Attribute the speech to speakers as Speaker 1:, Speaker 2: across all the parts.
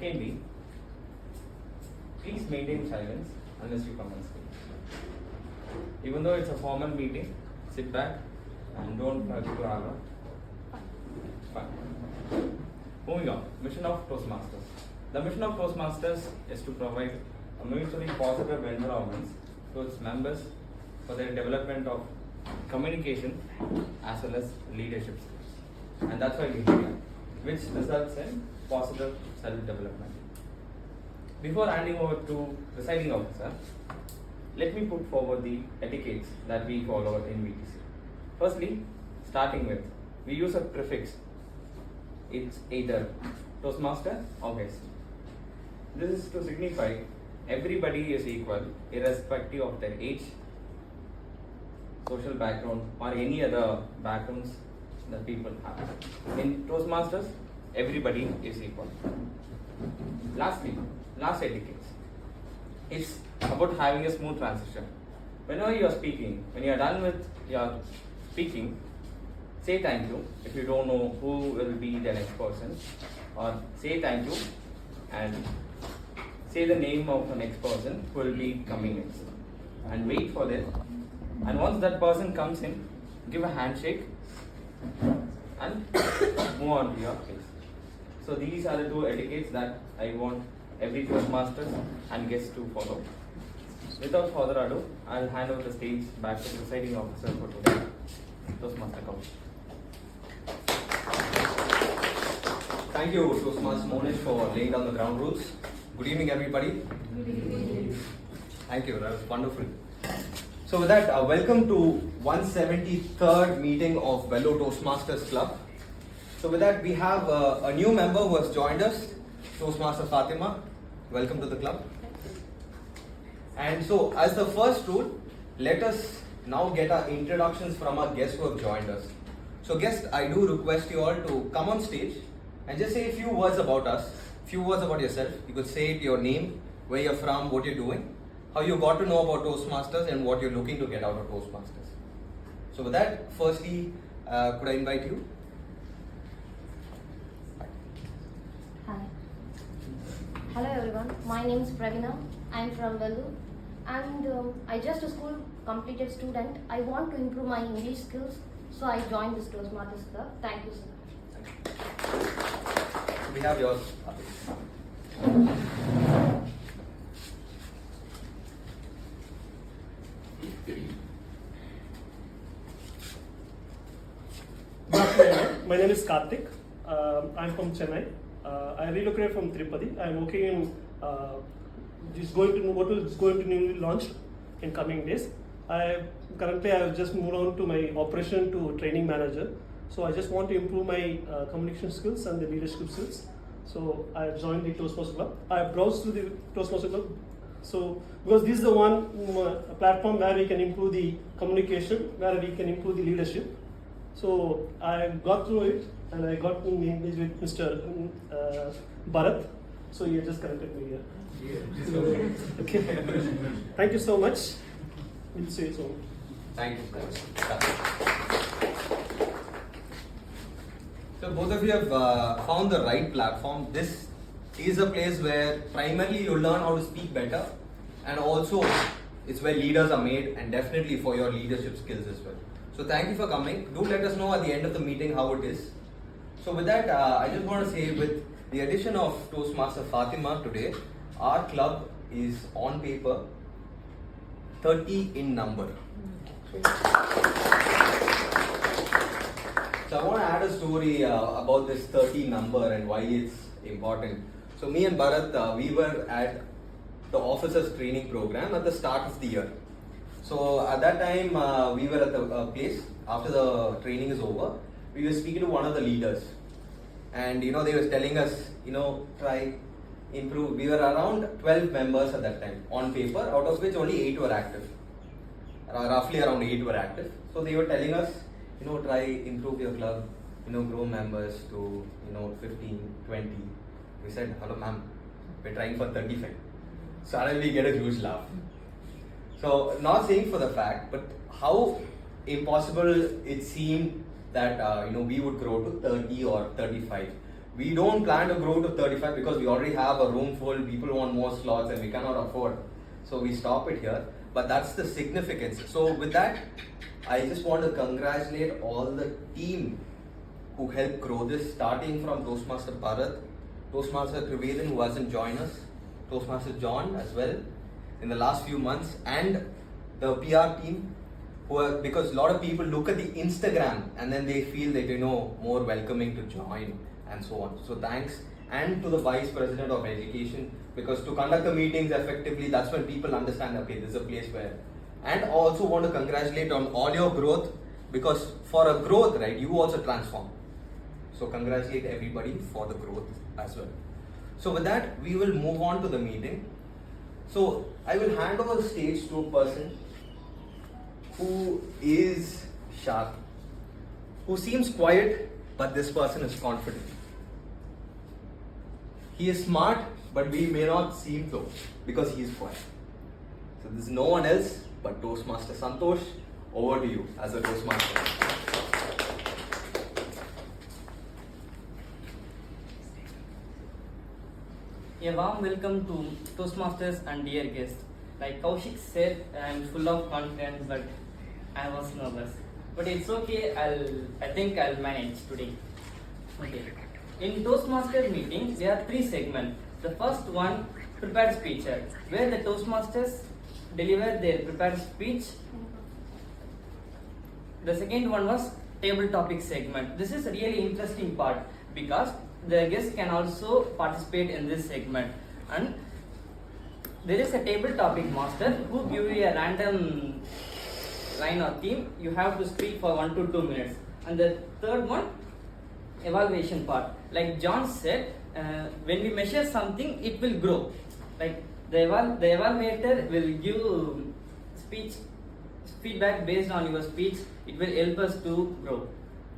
Speaker 1: Secondly, please maintain silence unless you come on stage. Even though it's a formal meeting, sit back and don't try to have a fun. Moving on, mission of Toastmasters. The mission of Toastmasters is to provide a mutually positive environment to its members for their development of communication as well as leadership skills. And that's why we are here, which results in positive self-development. Before handing over to presiding officer, let me put forward the etiquettes that we follow in VTC. Firstly, starting with, we use a prefix. It's either Toastmaster or guest. This is to signify everybody is equal, irrespective of their age, social background, or any other backgrounds that people have. In Toastmasters, everybody is equal. Lastly, last etiquette. It's about having a smooth transition. Whenever you are speaking, when you are done with your speaking, say thank you if you don't know who will be the next person, or say thank you and say the name of the next person who will be coming next, and wait for them. And once that person comes in, give a handshake and move on to your place. So these are the two etiquettes that I want every Toastmaster and guests to follow. Without further ado, I'll hand over the stage back to the presiding officer for today, Toastmaster Coach.
Speaker 2: Thank you, Toastmaster Monish, for laying down the ground rules. Good evening, everybody.
Speaker 3: Good evening.
Speaker 2: Thank you, that was wonderful. So with that, welcome to 173rd meeting of Vellore Toastmasters Club. So with that, we have a new member who has joined us, Toastmaster Fatima. Welcome to the club. And so, as the first rule, let us now get our introductions from our guests who have joined us. So guests, I do request you all to come on stage and just say a few words about us, few words about yourself. You could say it, your name, where you're from, what you're doing, how you got to know about Toastmasters, and what you're looking to get out of Toastmasters. So with that, firstly, could I invite you?
Speaker 3: Hi. Hello everyone. My name is Pravina. I'm from Vellore, and I just a school completed student. I want to improve my English skills, so I joined this Toastmasters Club. Thank you so much.
Speaker 2: We have yours.
Speaker 4: My name is Karthik. I'm from Chennai. I relocated from Tirupati. I'm working in what is going to newly launched in coming days. Currently I have just moved on to my operation to training manager. So I just want to improve my communication skills and the leadership skills. So I have joined the Toastmasters Club. I have browsed through the Toastmasters Club. So because this is the one platform where we can improve the communication, where we can improve the leadership. So I got through it and I got engaged with Mr. Bharat. So he just connected me here. Okay. Thank you so much. We'll see you soon.
Speaker 2: Thank you. So both of you have found the right platform. This is a place where primarily you learn how to speak better, and also it's where leaders are made, and definitely for your leadership skills as well. So thank you for coming. Do let us know at the end of the meeting how it is. So with that, I just want to say, with the addition of Toastmaster Fatima today, our club is on paper 30 in number. So I want to add a story about this 30 number and why it's important. So me and Bharat, we were at the officers training program at the start of the year. So at that time, we were at the place. After the training is over, we were speaking to one of the leaders, and they were telling us, try, improve. We were around 12 members at that time on paper, out of which only 8 were active. Roughly around 8 were active. So they were telling us, try, improve your club, grow members to 15, 20. We said, hello ma'am, we're trying for 35. Suddenly we get a huge laugh. So not saying for the fact, but how impossible it seemed that we would grow to 30 or 35. We don't plan to grow to 35 because we already have a room full, people want more slots and we cannot afford. So we stop it here. But that's the significance. So with that, I just want to congratulate all the team who helped grow this, starting from Toastmaster Bharat, Toastmaster Trivedhan who hasn't joined us, Toastmaster John as well in the last few months, and the PR team who are, because a lot of people look at the Instagram and then they feel that more welcoming to join and so on. So thanks, and to the Vice President of Education, because to conduct the meetings effectively, that's when people understand, okay, this is a place where, and also want to congratulate on all your growth, because for a growth, right, you also transform. So congratulate everybody for the growth as well. So with that, we will move on to the meeting. So I will hand over the stage to a person who is sharp, who seems quiet, but this person is confident. He is smart, but we may not seem so because he is quiet. So this is no one else but Toastmaster Santosh. Over to you as a Toastmaster.
Speaker 5: A warm welcome to Toastmasters and dear guests. Like Kaushik said, I am full of confidence, but I was nervous. But it's okay, I think I'll manage today. Okay. In Toastmasters meeting, there are 3 segments. The first one, prepared speecher, where the Toastmasters deliver their prepared speech. The second one was table topic segment. This is a really interesting part because the guests can also participate in this segment, and there is a table topic master who give you a random line or theme. You have to speak for 1 to 2 minutes. And the third one, evaluation part. Like John said, when we measure something, it will grow. Like the evaluator will give speech feedback based on your speech. It will help us to grow.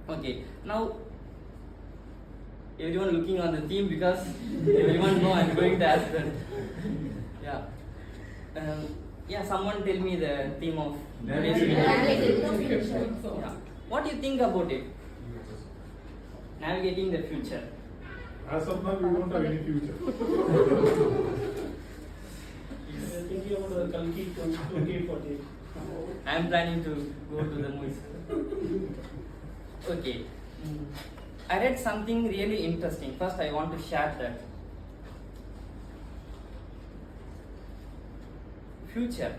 Speaker 5: Okay, now everyone looking on the theme because everyone know I'm going to ask them. Yeah, someone tell me the theme of today's meeting. Yeah. What do you think about it? Navigating the future.
Speaker 6: As of now, we don't have any future.
Speaker 4: Thinking about the Kalki 2848.
Speaker 5: I am planning to go to the movies. Okay. I read something really interesting. First, I want to share that. Future.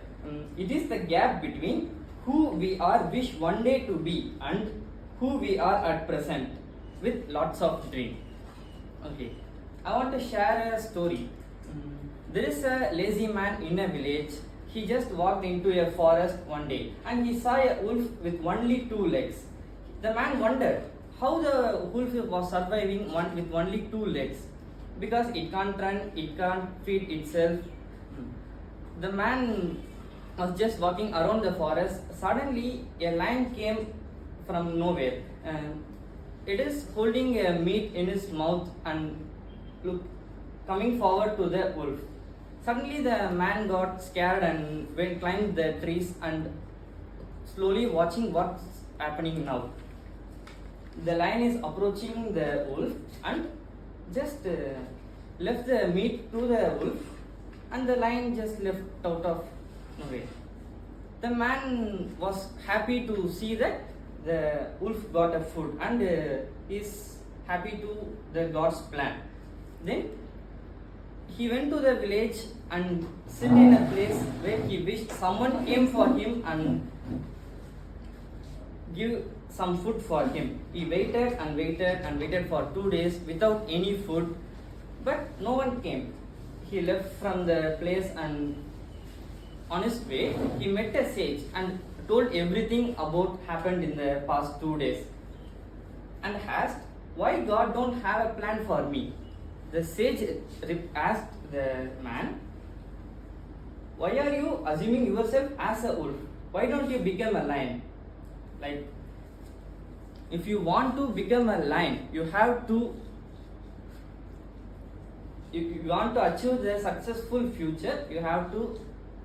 Speaker 5: It is the gap between who we are wish one day to be and who we are at present with lots of dream. Okay. I want to share a story. There is a lazy man in a village. He just walked into a forest one day and he saw a wolf with only 2 legs. The man wondered how the wolf was surviving with only 2 legs, because it can't run, it can't feed itself. The man was just walking around the forest. Suddenly, a lion came from nowhere. It is holding a meat in its mouth and coming forward to the wolf. Suddenly, the man got scared and climbed the trees and slowly watching what's happening now. The lion is approaching the wolf and just left the meat to the wolf, and the lion just left out of nowhere. The man was happy to see that the wolf got a food and is happy to the God's plan. Then he went to the village and sit in a place where he wished someone came for him and give some food for him. He waited and waited and waited for 2 days without any food, but no one came. He left from the place and on his way he met a sage and told everything about happened in the past 2 days and asked why God don't have a plan for me. The sage asked the man, why are you assuming yourself as a wolf? Why don't you become a lion? Like, if you want to become a lion, you have to, if you want to achieve the successful future, you have to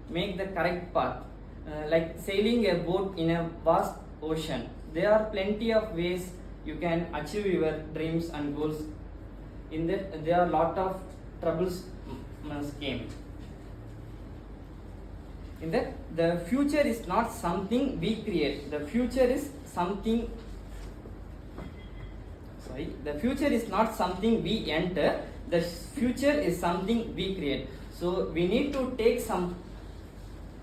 Speaker 5: make the correct path. Like sailing a boat in a vast ocean. There are plenty of ways you can achieve your dreams and goals. In that there are lot of troubles came. In that the future is not something we create. The future is something. The future is not something we enter. The future is something we create. So we need to take some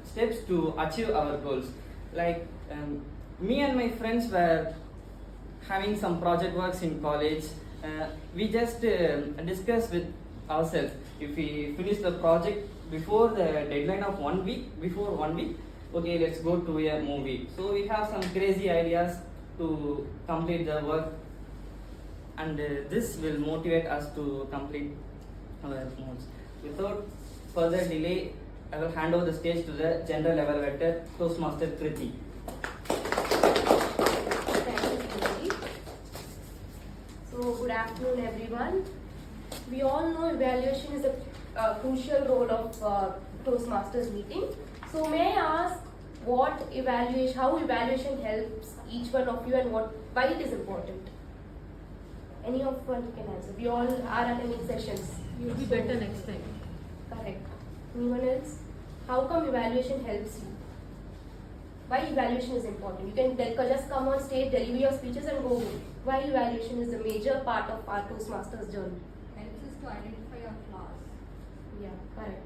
Speaker 5: steps to achieve our goals. Like me and my friends were having some project works in college. We just discussed with ourselves, if we finish the project before the deadline of 1 week, okay, let's go to a movie. So we have some crazy ideas to complete the work, and this will motivate us to complete our goals. Without further delay, I will hand over the stage to the general evaluator, Toastmaster Kriti.
Speaker 7: So, good afternoon, everyone. We all know evaluation is a crucial role of Toastmasters meeting. So, may I ask how evaluation helps each one of you and why it is important? Any of one can answer. We all are attending sessions.
Speaker 8: You'll be better next time.
Speaker 7: Correct. Anyone else? How come evaluation helps you? Why evaluation is important? You can just come on stage, deliver your speeches and go home. Why evaluation is a major part of our Toastmasters journey?
Speaker 8: Helps us to identify our flaws.
Speaker 7: Yeah, correct.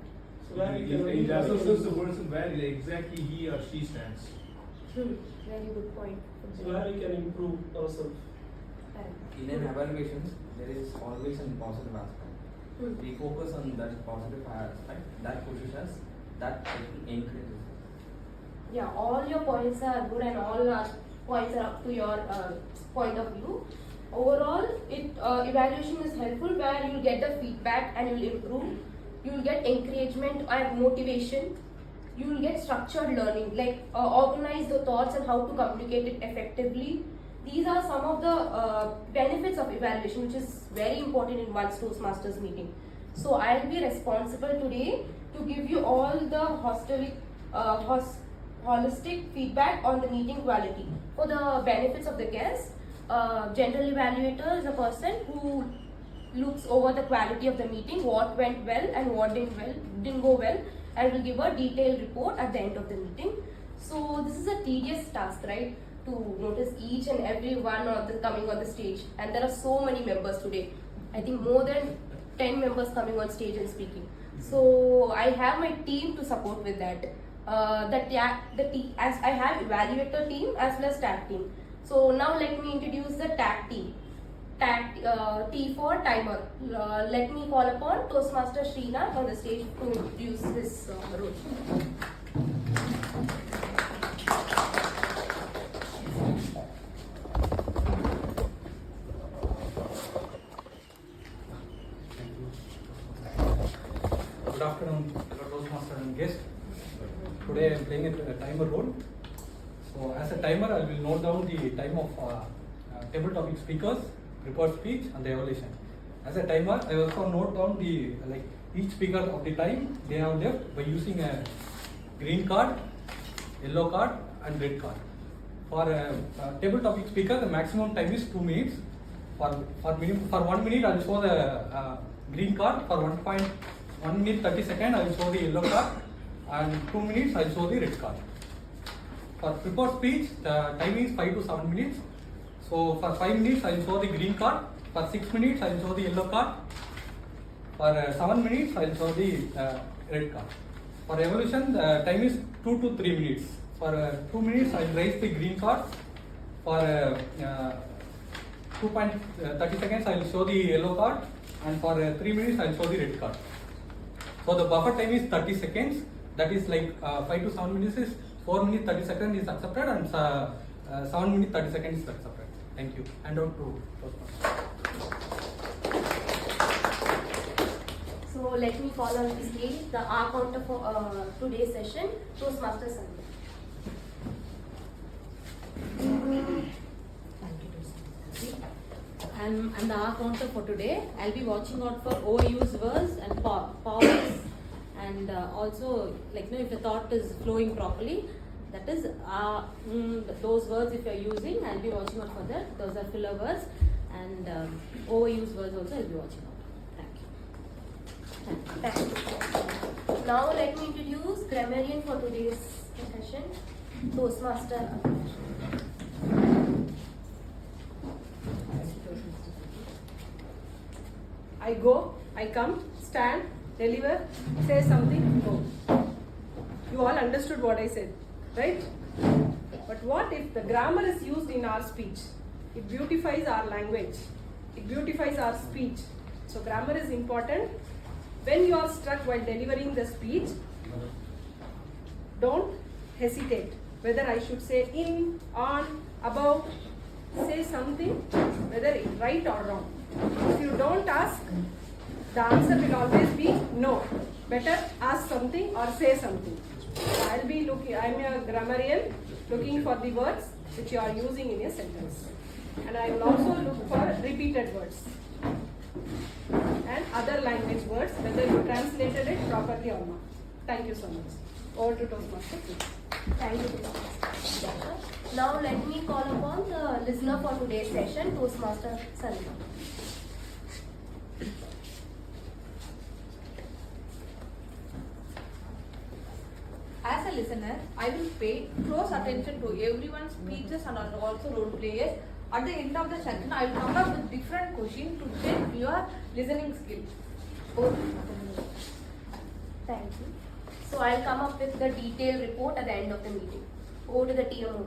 Speaker 4: So where we can
Speaker 6: It assesses the person where exactly he or she stands.
Speaker 7: Very good point.
Speaker 4: So where we can improve ourselves.
Speaker 7: Correct.
Speaker 1: In an evaluation, there is always a positive aspect. We focus on that positive aspect that pushes us, that encourages.
Speaker 7: Yeah, all your points are good and all our points are up to your point of view. Overall, evaluation is helpful where you'll get the feedback and you'll improve. You'll get encouragement and motivation. You'll get structured learning, like organize the thoughts and how to communicate it effectively. These are some of the benefits of evaluation, which is very important in one's Toastmasters meeting. So I'll be responsible today to give you all the holistic feedback on the meeting quality. For the benefits of the guest, general evaluator is a person who looks over the quality of the meeting, what went well and what didn't go well, and will give a detailed report at the end of the meeting. So this is a tedious task, right? To notice each and every one coming on the stage, and there are so many members today. I think more than 10 members coming on stage and speaking. So I have my team to support with that. As I have evaluator team as well as tag team. So now let me introduce the tag team. T for timer. Let me call upon Toastmaster Srinath on the stage to introduce his role.
Speaker 9: Good afternoon, fellow Toastmaster and guest. Today I am playing a timer role. So as a timer, I will note down the time of table topic speakers, prepared speech, and the evaluation. As a timer, I also note down each speaker of the time they have left by using a green card, yellow card, and red card. For a table topic speaker, the maximum time is 2 minutes. For 1 minute, I will show the green card. For 1 minute 30 seconds, I will show the yellow card, and 2 minutes I will show the red card. For prepared speech, the time is 5 to 7 minutes. So for 5 minutes, I will show the green card. For 6 minutes, I will show the yellow card. For 7 minutes, I will show the red card. For evolution, the time is 2 to 3 minutes. For 2 minutes, I will raise the green card. For 2.30 seconds, I will show the yellow card. And for 3 minutes, I will show the red card. So the buffer time is 30 seconds. That is 5 to 7 minutes is 4 minutes 30 seconds is accepted, and 7 minutes 30 seconds is accepted. Thank you. Hand out to Toastmaster.
Speaker 7: So let me call on the stage the R counter for today's session, Toastmaster Sunday.
Speaker 8: Thank you, Toastmaster. I'm the R counter for today. I'll be watching out for overused words and powers, and also if the thought is flowing properly, that is those words if you are using, I'll be watching out for that. Those are filler words, and overused words also I'll be watching out.
Speaker 3: Thank you. Now let me introduce grammarian for today's session, Toastmaster.
Speaker 7: I go, I come, stand, deliver, say something, go. You all understood what I said, right? But what if the grammar is used in our speech? It beautifies our language. It beautifies our speech. So grammar is important. When you are struck while delivering the speech, don't hesitate. Whether I should say in, on, above, say something, whether it's right or wrong. If you don't ask, the answer will always be no. Better ask something or say something. I'm a grammarian looking for the words which you are using in a sentence. And I will also look for repeated words and other language words, whether you translated it properly or not. Thank you so much. Over to Toastmaster, please.
Speaker 3: Thank you, Toastmaster. Now let me call upon the listener for today's session, Toastmaster Salima.
Speaker 10: As a listener, I will pay close attention to everyone's speeches and also role players. At the end of the session, I will come up with different questions to check your listening skills.
Speaker 3: Thank you. So I'll come up with the detailed report at the end of the meeting. Over to the TMO.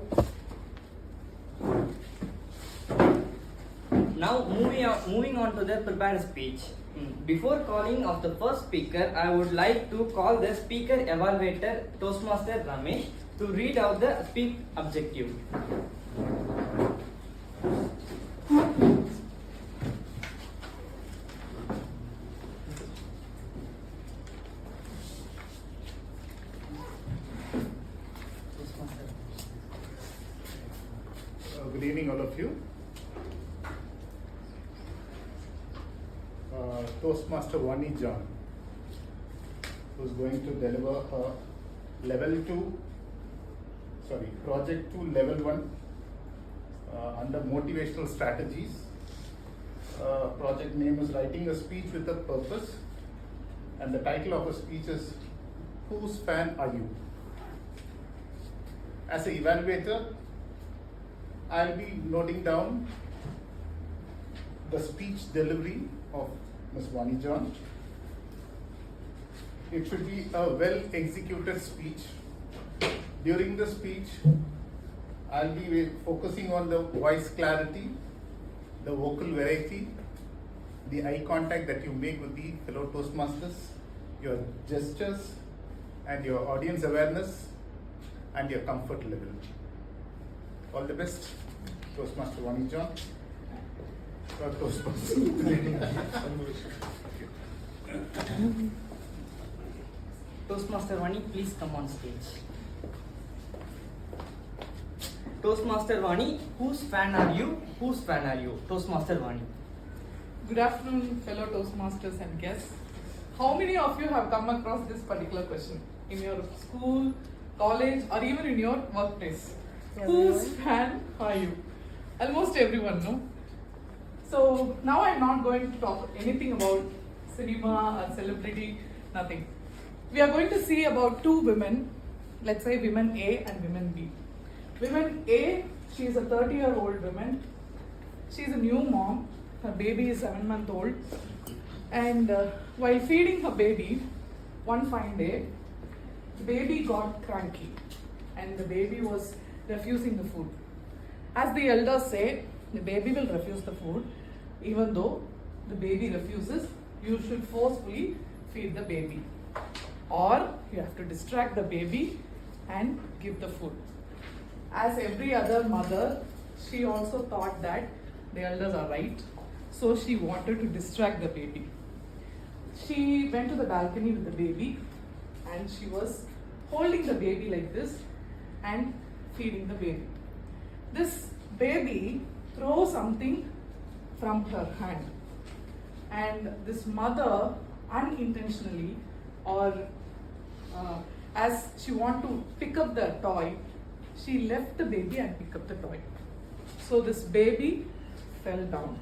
Speaker 5: Now moving on to the prepared speech. Before calling of the first speaker, I would like to call the speaker evaluator Toastmaster Ramesh to read out the speech objective.
Speaker 6: Good evening, all of you. Toastmaster Vani John, who's going to deliver her Project 2 Level 1 under Motivational Strategies. Project name is Writing a Speech with a Purpose, and the title of her speech is Whose Fan Are You? As an evaluator, I'll be noting down the speech delivery of Ms. Vani John. It should be a well executed speech. During the speech, I'll be focusing on the voice clarity, the vocal variety, the eye contact that you make with the fellow Toastmasters, your gestures, and your audience awareness, and your comfort level. All the best, Toastmaster Vani John.
Speaker 5: Toastmaster Vani, please come on stage. Toastmaster Vani, whose fan are you? Whose fan are you? Toastmaster Vani.
Speaker 11: Good afternoon, fellow Toastmasters and guests. How many of you have come across this particular question in your school, college, or even in your workplace? Whose fan are you? Almost everyone, no? So now I'm not going to talk anything about cinema or celebrity, nothing. We are going to see about two women, let's say women A and women B. Women A, she is a 30-year-old woman. She is a new mom. Her baby is 7-month-old. And while feeding her baby, one fine day, the baby got cranky and the baby was refusing the food. As the elders say, the baby will refuse the food. Even though the baby refuses, you should forcefully feed the baby. Or you have to distract the baby and give the food. As every other mother, she also thought that the elders are right. So she wanted to distract the baby. She went to the balcony with the baby and she was holding the baby like this and feeding the baby. This baby throws something from her hand, and this mother unintentionally, or as she wanted to pick up the toy, she left the baby and picked up the toy. So this baby fell down.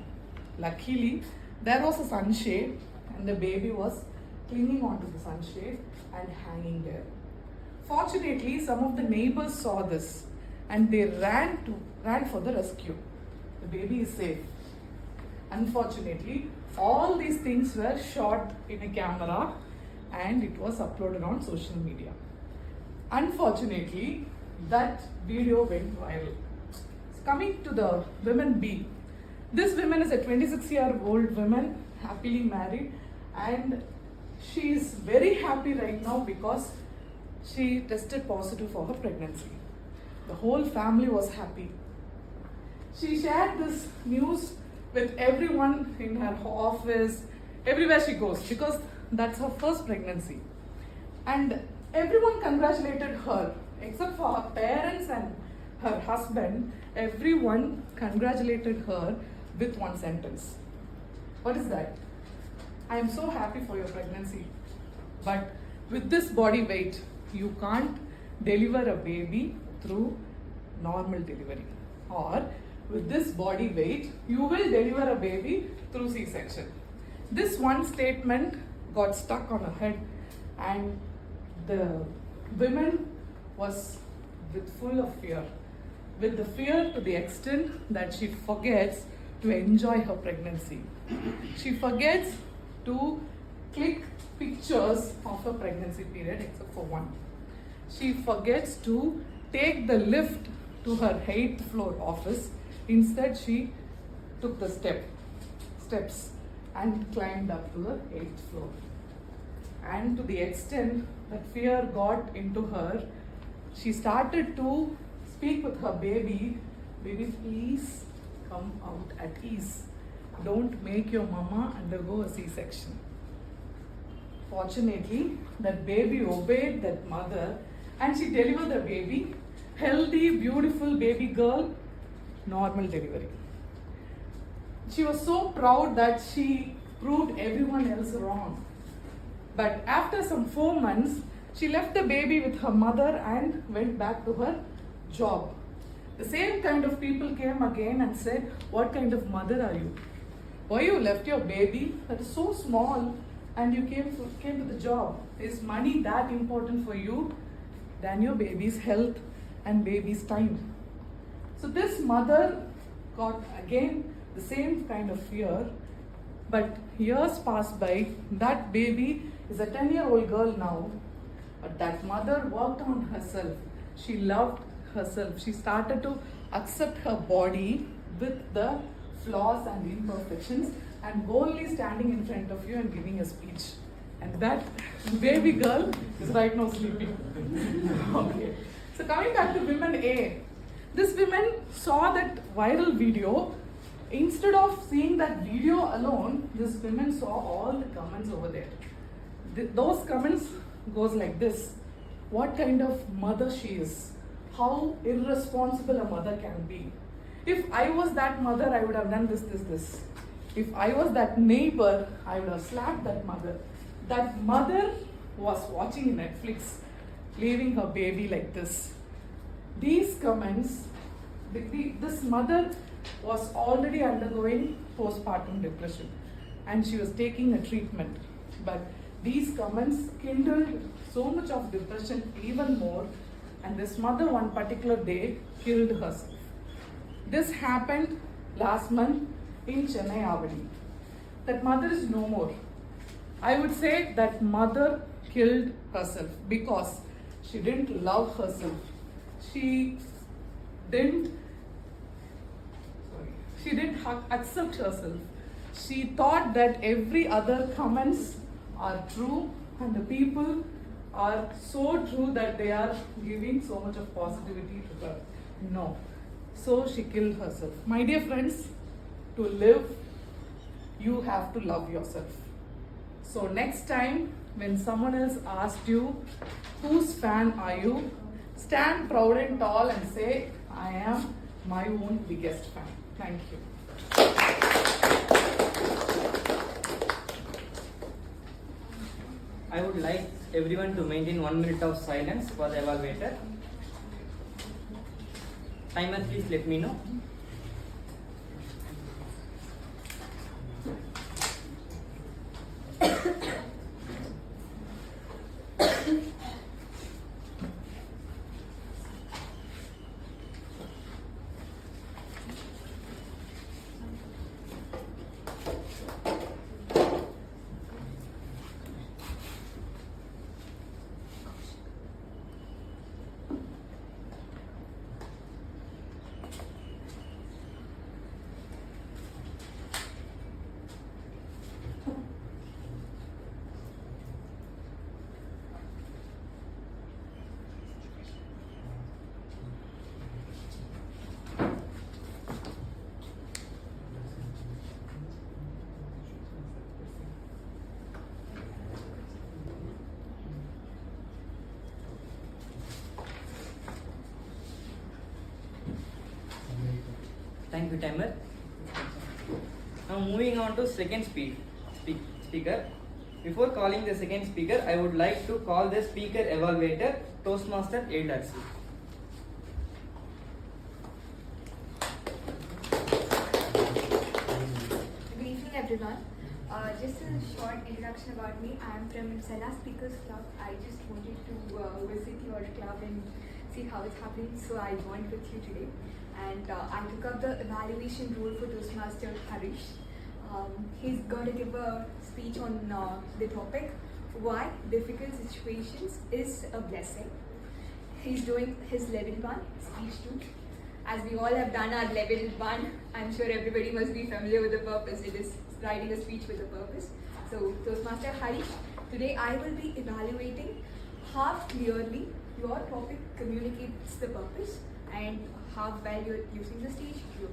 Speaker 11: Luckily, there was a sunshade and the baby was clinging onto the sunshade and hanging there. Fortunately, some of the neighbors saw this and they ran for the rescue. The baby is safe. Unfortunately, all these things were shot in a camera and it was uploaded on social media. Unfortunately, that video went viral. Coming to the woman B. This woman is a 26-year-old woman, happily married, and she is very happy right now because she tested positive for her pregnancy. The whole family was happy. She shared this news with everyone in her office, everywhere she goes, because that's her first pregnancy. And everyone congratulated her, except for her parents and her husband. Everyone congratulated her with one sentence. What is that? I am so happy for your pregnancy, but with this body weight, you can't deliver a baby through normal delivery. Or with this body weight, you will deliver a baby through C-section. This one statement got stuck on her head, and the woman was full of fear. With the fear to the extent that she forgets to enjoy her pregnancy. She forgets to click pictures of her pregnancy period, except for one. She forgets to take the lift to her 8th floor office. Instead, she took the steps and climbed up to the 8th floor. And to the extent that fear got into her, she started to speak with her baby, baby, please come out at ease. Don't make your mama undergo a C-section. Fortunately, that baby obeyed that mother and she delivered the baby. Healthy, beautiful baby girl, normal delivery. She was so proud that she proved everyone else wrong. But after some 4 months, she left the baby with her mother and went back to her job. The same kind of people came again and said, what kind of mother are you? Why you left your baby that is so small and you came to the job? Is money that important for you than your baby's health and baby's time? So this mother got again the same kind of fear, but years passed by. That baby is a 10-year-old girl now, but that mother worked on herself. She loved herself. She started to accept her body with the flaws and imperfections and boldly standing in front of you and giving a speech. And that baby girl is right now sleeping. Okay. So coming back to women A. This woman saw that viral video. Instead of seeing that video alone, this woman saw all the comments over there. Those comments goes like this. What kind of mother she is. How irresponsible a mother can be. If I was that mother, I would have done this. If I was that neighbor, I would have slapped that mother. That mother was watching Netflix, leaving her baby like this. These comments, this mother was already undergoing postpartum depression and she was taking a treatment. But these comments kindled so much of depression even more, and this mother one particular day killed herself. This happened last month in Chennai, Avadi. That mother is no more. I would say that mother killed herself because she didn't love herself. She didn't accept herself. She thought that every other comments are true and the people are so true that they are giving so much of positivity to her. No. So she killed herself. My dear friends, to live, you have to love yourself. So next time when someone else asks you, whose fan are you? Stand proud and tall and say, I am my own biggest fan. Thank you.
Speaker 5: I would like everyone to maintain 1 minute of silence for the evaluator. Timer, please let me know. Thank you, timer. Now moving on to second speaker. Before calling the second speaker, I would like to call the speaker evaluator, Toastmaster A.C.
Speaker 12: Good evening, everyone. Just a short introduction about me. I am from Vellore Speakers Club. I just wanted to visit your club and see how it's happening, so I joined with you today. And I took up the evaluation role for Toastmaster Harish. He's going to give a speech on the topic, why difficult situations is a blessing. He's doing his level 1 speech too. As we all have done our level 1, I'm sure everybody must be familiar with the purpose. It is writing a speech with a purpose. So Toastmaster Harish, today I will be evaluating how clearly your topic communicates the purpose and how well you're using the stage, your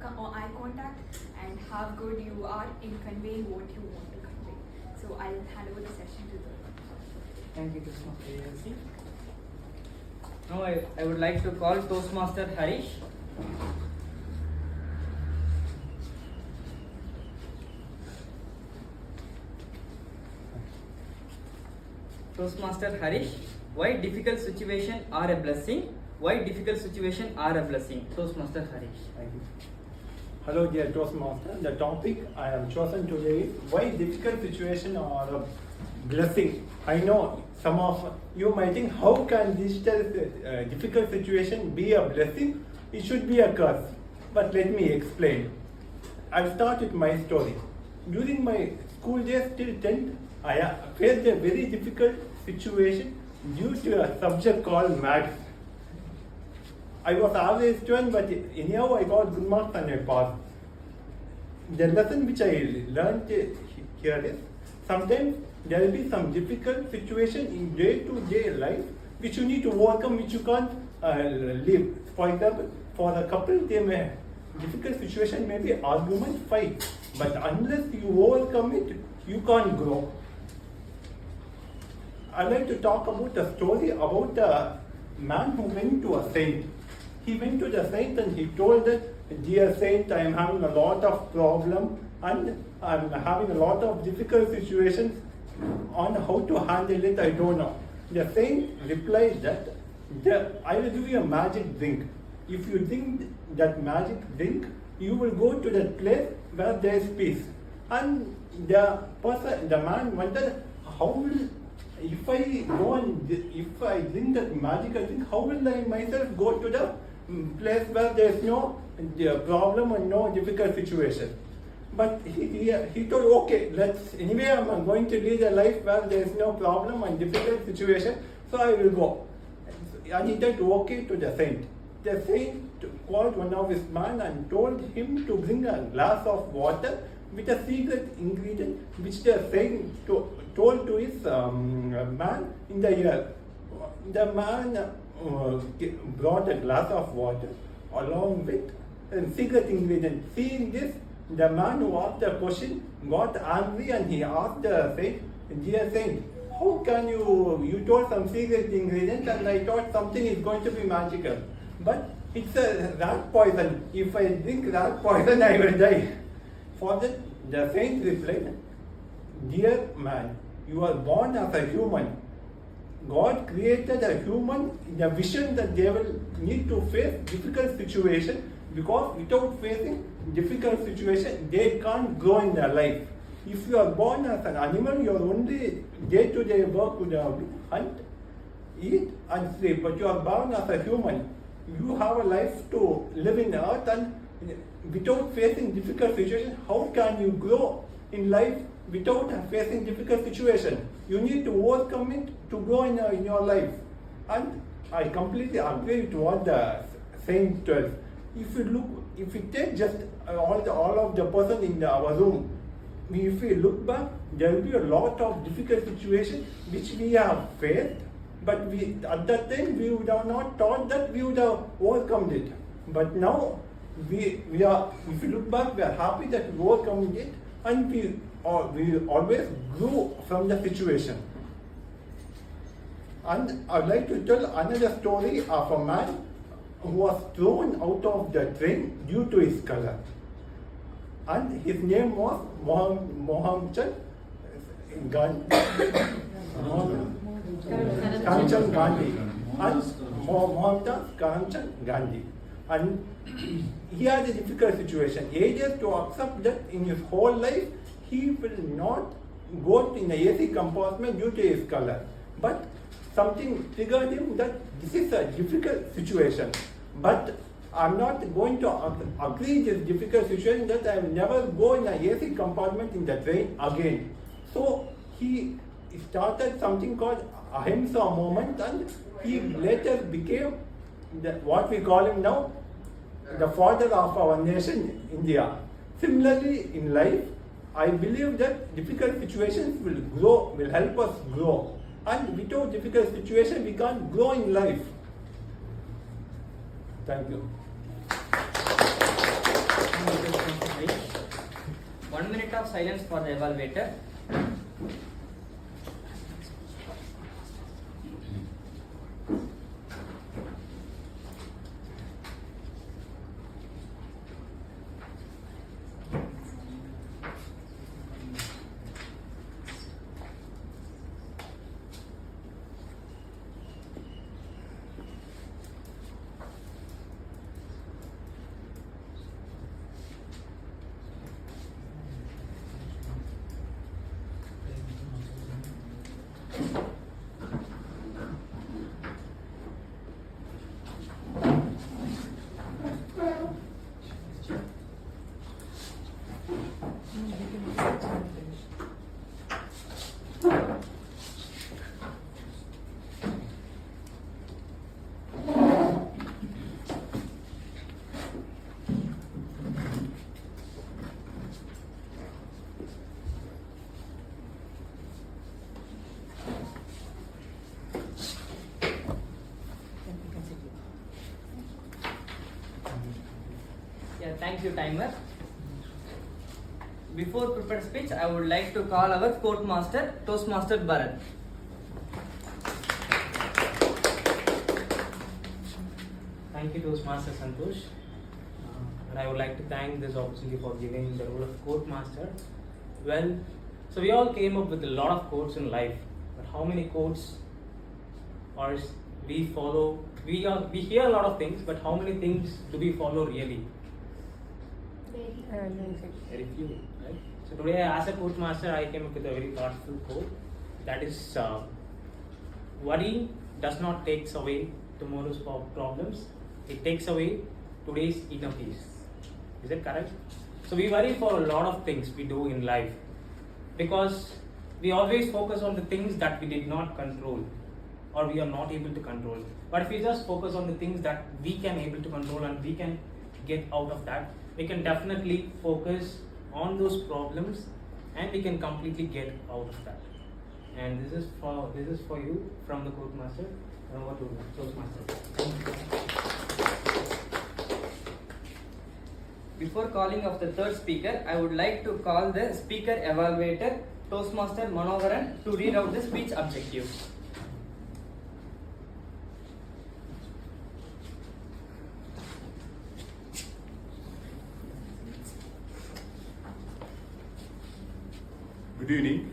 Speaker 12: eye contact, and how good you are in conveying what you want to convey. So I'll hand over the session to the.
Speaker 5: Thank you, Toastmaster A.C. Now I would like to call Toastmaster Harish. Toastmaster Harish, why difficult situations are a blessing? Why difficult situations are a blessing? Toastmaster Harish.
Speaker 13: Thank you. Hello dear Toastmaster. The topic I have chosen today is why difficult situations are a blessing. I know some of you might think, how can this difficult situation be a blessing? It should be a curse. But let me explain. I'll start with my story. During my school days till 10th, I faced a very difficult situation due to a subject called maths. I was average student, but anyhow I got good marks and I passed. The lesson which I learned here is, sometimes there will be some difficult situation in day-to-day life which you need to overcome, which you can't live. For example, for a couple, difficult situation may be argument, fight, but unless you overcome it, you can't grow. I'd like to talk about a story about a man who went to a saint. He went to the saint and he told that, dear saint, I am having a lot of problems and I am having a lot of difficult situations. On how to handle it, I don't know. The saint replied that, I will give you a magic drink. If you drink that magic drink, you will go to that place where there is peace. And the man wondered, how will, if I drink that magical drink, how will I myself go to the place where there is no problem and no difficult situation? But he told, okay, anyway I'm going to lead a life where there is no problem and difficult situation, so I will go. And he said, okay, to the saint. The saint called one of his men and told him to bring a glass of water with a secret ingredient which the saint told to his man in the ear. The man brought a glass of water along with a secret ingredient. Seeing this, the man who asked the question got angry and he asked the saint, dear saint, how can you told some secret ingredient and I thought something is going to be magical. But it's a rat poison. If I drink rat poison, I will die. For that, the saint replied, dear man, you are born as a human. God created a human in a vision that they will need to face difficult situation, because without facing difficult situation, they can't grow in their life. If you are born as an animal, your only day-to-day work would have been hunt, eat and sleep. But you are born as a human. You have a life to live in earth, and without facing difficult situation, how can you grow in life without facing difficult situation? You need to overcome it to grow in your life. And I completely agree with what the saint tells. If you take just all of the person in our room, if we look back, there will be a lot of difficult situations which we have faced, but at that time we would have not thought that we would have overcome it. But now we are, if you look back, we are happy that we overcome it, and we always grew from the situation. And I'd like to tell another story of a man who was thrown out of the train due to his color. And his name was Mohammed Karamchand Gandhi. And Mohammed Karamchand Gandhi. And he had a difficult situation. Either to accept that in his whole life he will not go in the AC compartment due to his color. But something triggered him that this is a difficult situation. But I'm not going to agree this difficult situation that I will never go in a AC compartment in the train again. So he started something called Ahimsa movement, and he later became what we call him now, the father of our nation, India. Similarly, in life, I believe that difficult situations will help us grow. And without difficult situation, we can't grow in life. Thank you.
Speaker 5: 1 minute of silence for the evaluator. Thank you, timer. Before prepared speech, I would like to call our court master, Toastmaster Bharat.
Speaker 14: Thank you, Toastmaster Santosh. And I would like to thank this opportunity for giving the role of court master. Well, so we all came up with a lot of quotes in life, but how many quotes are we follow? We hear a lot of things, but how many things do we follow really? Very few, right? So today, as a court master, I came up with a very thoughtful quote. That is, worry does not take away tomorrow's problems. It takes away today's inner peace. Is that correct? So we worry for a lot of things we do in life because we always focus on the things that we did not control or we are not able to control. But if we just focus on the things that we can able to control and we can get out of that, we can definitely focus on those problems and we can completely get out of that. And this is for you from the court master. Over to Toastmaster.
Speaker 5: Before calling of the third speaker, I would like to call the speaker evaluator, Toastmaster Manoharan, to read out the speech objectives.
Speaker 6: Good evening,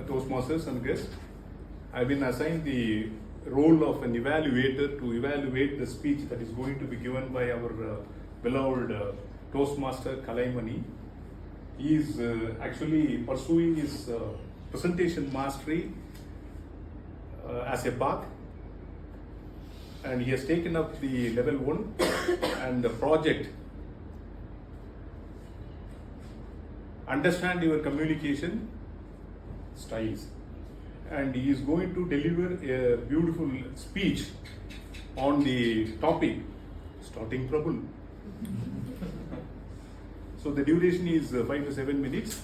Speaker 6: Toastmasters and guests. I've been assigned the role of an evaluator to evaluate the speech that is going to be given by our beloved Toastmaster Kalaimani. He is actually pursuing his presentation mastery as a Bach, and he has taken up the level 1 and the project Understand Your Communication Styles, and he is going to deliver a beautiful speech on the topic starting trouble. So the duration is 5 to 7 minutes.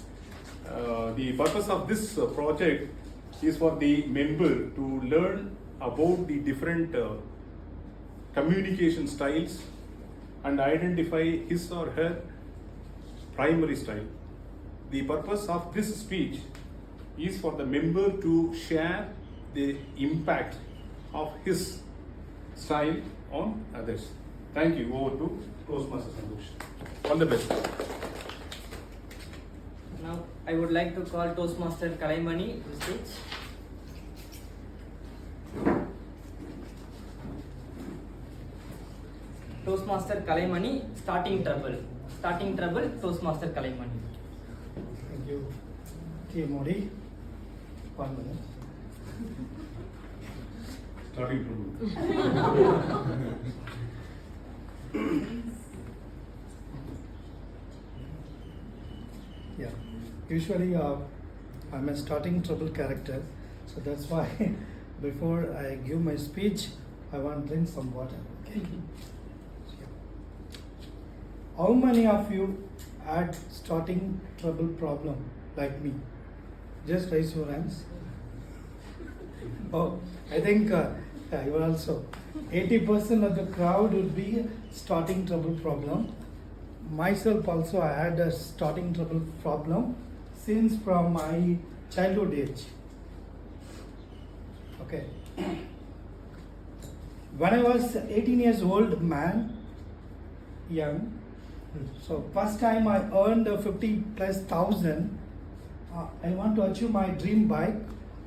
Speaker 6: The purpose of this project is for the member to learn about the different communication styles and identify his or her primary style. The purpose of this speech is for the member to share the impact of his style on others.
Speaker 15: Thank you. Over to Toastmaster Santosh. All the best.
Speaker 5: Now I would like to call Toastmaster Kalaimani to the stage. Toastmaster Kalaimani, starting trouble. Starting trouble, Toastmaster Kalaimani.
Speaker 16: Thank you. Okay, Modi. 1 minute.
Speaker 15: Starting trouble.
Speaker 16: Yeah. Usually, I'm a starting trouble character, so that's why before I give my speech, I want to drink some water. Okay. How many of you had starting trouble problem like me? Just raise your hands. Oh, I think yeah, you also. 80% of the crowd would be starting trouble problem. Myself also, I had a starting trouble problem since from my childhood age. Okay. When I was 18 years old man, young, so first time I earned 50,000+. I want to achieve my dream bike.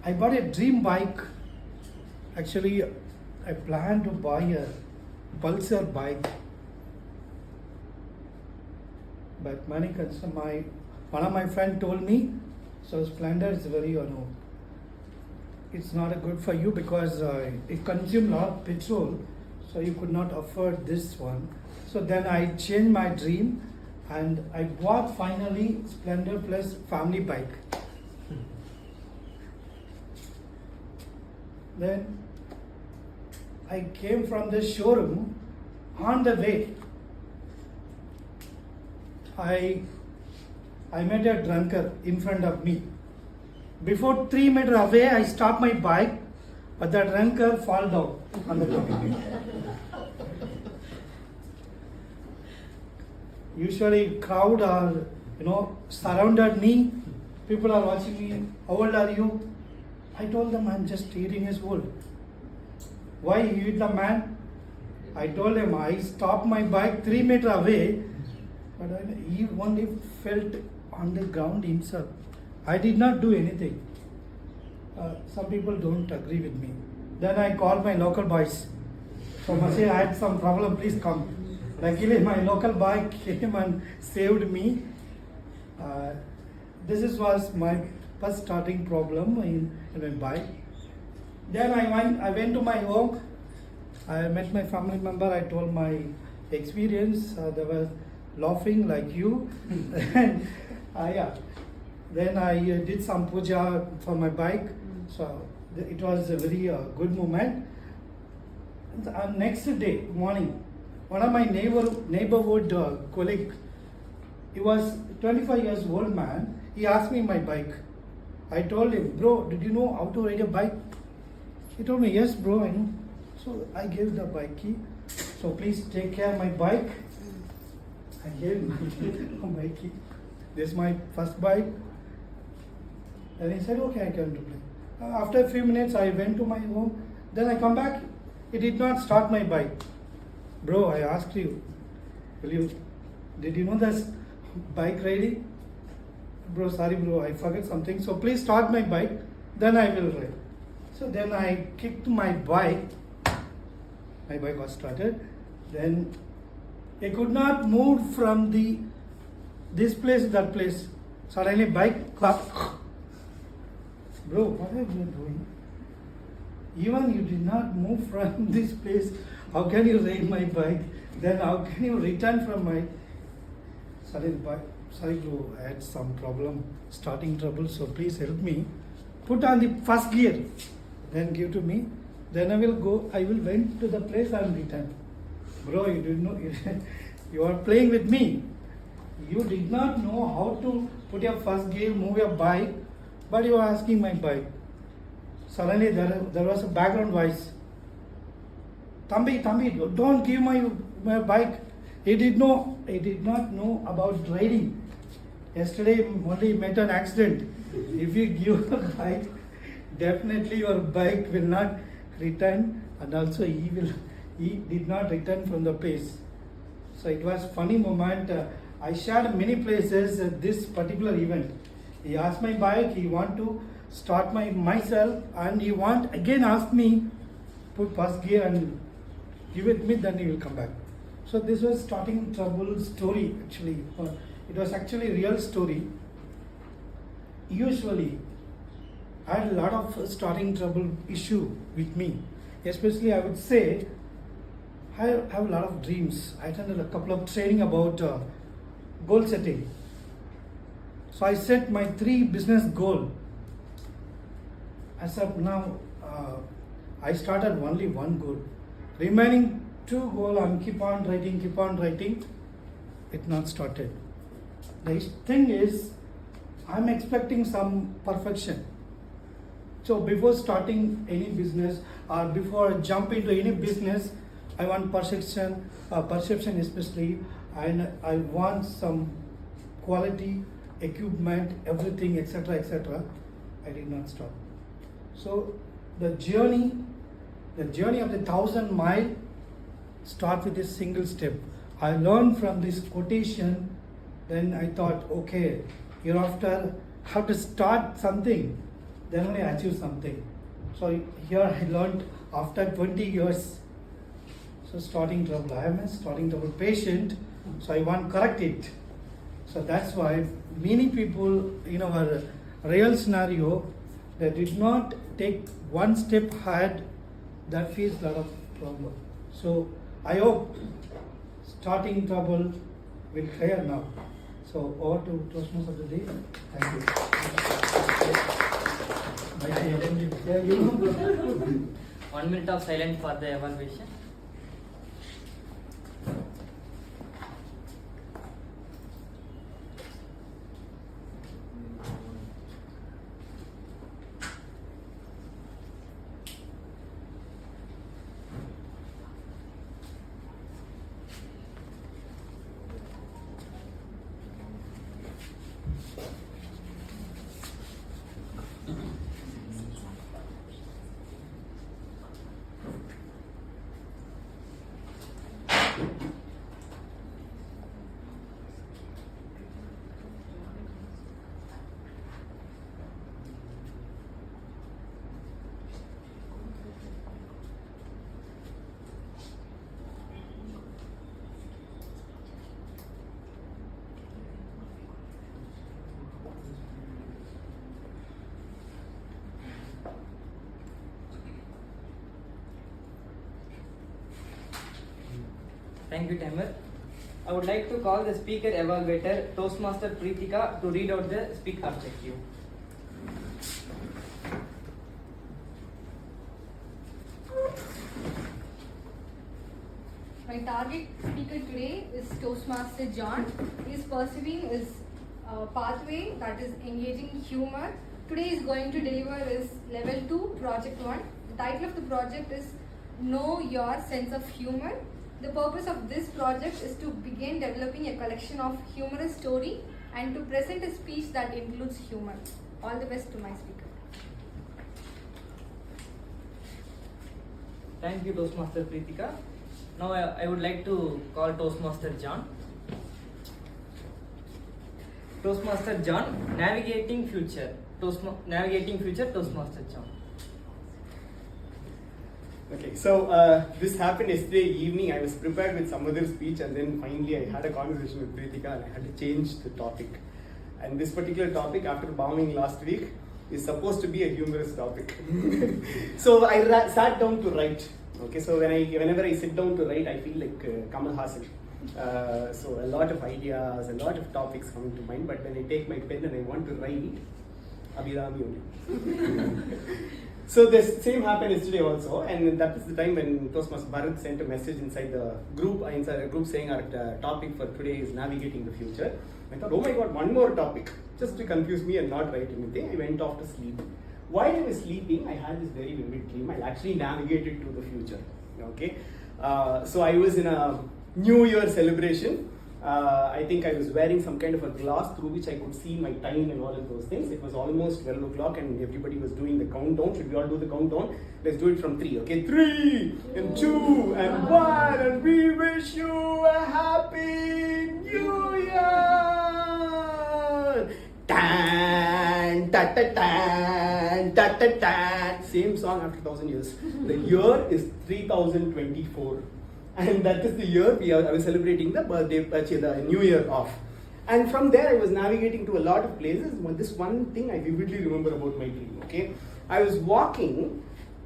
Speaker 16: I bought a dream bike. Actually, I planned to buy a Pulsar bike. But money concern, one of my friend told me, so Splendor is very, it's not a good for you because it consumes a lot of petrol, so you could not afford this one. So then I changed my dream and I bought finally Splendor Plus family bike. Then I came from the showroom. On the way, I met a drunkard in front of me. Before 3 meters away, I stopped my bike, but the drunkard fall down on the ground. Usually, crowd are surrounded me. People are watching me. How old are you? I told them I'm just 18 years old. Why you hit the man? I told him I stopped my bike 3 meters away, but he only felt on the ground himself. I did not do anything. Some people don't agree with me. Then I called my local boys. So I say I had some problem, please come. Luckily my local boy came and saved me. This was my first starting problem in my bike. Then I went to my home. I met my family member. I told my experience. They were laughing like you. And yeah. Then I did some puja for my bike. So it was a very good moment. Next day morning, one of my neighborhood colleague, he was 25 years old man. He asked me my bike. I told him, bro, did you know how to ride a bike? He told me, yes, bro, I know. So I gave the bike key. So please take care of my bike. I gave him my bike key. This is my first bike. And he said, okay, I can play. After a few minutes, I went to my home. Then I come back. He did not start my bike. Bro, I asked you, did you know this bike riding? Bro, sorry bro, I forgot something. So please start my bike, then I will ride. So then I kicked my bike. My bike was started. Then I could not move from this place to that place. Suddenly bike clapped. Bro, what are you doing? Even you did not move from this place. How can you ride my bike? Then how can you return from my suddenly bike? Sorry bro, I had some problem, starting trouble, so please help me. Put on the first gear, then give to me. Then I will went to the place and return. Bro, you didn't know, you are playing with me. You did not know how to put your first gear, move your bike, but you are asking my bike. Suddenly there was a background voice. Tambi, don't give my bike. He did not know about riding. Yesterday only met an accident. If you give a bike, definitely your bike will not return, and also he he did not return from the place. So it was funny moment. I shared many places at this particular event. He asked my bike, he want to start myself, and he want again ask me put first gear and give it me, then he will come back. So this was starting trouble story actually. It was actually real story. Usually I had a lot of starting trouble issue with me. Especially I would say I have a lot of dreams. I attended a couple of training about goal setting. So I set my 3 business goal. As of now, I started only 1 goal. Remaining 2 goal, I'm keep on writing. It not started. The thing is, I'm expecting some perfection. So before starting any business or before I jump into any business, I want perception especially, and I want some quality, equipment, everything, etc., etc. I did not stop. So the journey of the 1,000 mile start with a single step. I learned from this quotation. Then I thought, okay, hereafter have to start something, then only achieve something. So here I learned after 20 years. So starting trouble, I am a starting trouble patient, so I want to correct it. So that's why many people in our real scenario, they did not take 1 step ahead, that face a lot of problem. So I hope starting trouble will clear now. So over to Toastmasters of the day. Thank you.
Speaker 5: 1 minute of silence for the evaluation. Thank you, Timer. I would like to call the speaker evaluator, Toastmaster Preetika, to read out the speaker objective.
Speaker 17: My target speaker today is Toastmaster John. He is pursuing his pathway, that is engaging humor. Today he is going to deliver his level 2 project 1. The title of the project is Know Your Sense of Humor. The purpose of this project is to begin developing a collection of humorous story and to present a speech that includes humor. All the best to my speaker.
Speaker 5: Thank you, Toastmaster Preetika. Now I would like to call Toastmaster John. Toastmaster John, Navigating Future. Navigating Future, Toastmaster John.
Speaker 18: Okay, so this happened yesterday evening. I was prepared with some other speech, and then finally I had a conversation with Preetika and I had to change the topic. And this particular topic, after bombing last week, is supposed to be a humorous topic. So I sat down to write. Okay, so whenever I sit down to write, I feel like Kamal Hassan. So a lot of ideas, a lot of topics come into mind, but when I take my pen and I want to write, Abhirami only. So the same happened yesterday also, and that is the time when Toastmaster Bharat sent a message inside the group saying our topic for today is navigating the future. I thought, oh my god, one more topic, just to confuse me and not write anything. I went off to sleep. While I was sleeping, I had this very vivid dream. I actually navigated to the future. Okay, so I was in a New Year celebration, I think I was wearing some kind of a glass through which I could see my time and all of those things. It was almost 12 o'clock and everybody was doing the countdown. Should we all do the countdown? Let's do it from 3, okay? 3 and 2 and 1, and we wish you a happy New Year! Tan, ta ta tan, ta ta tan. Same song after 1,000 years. The year is 3024. And that is the year I was celebrating the birthday, the New Year off. And from there I was navigating to a lot of places. This one thing I vividly remember about my dream, okay? I was walking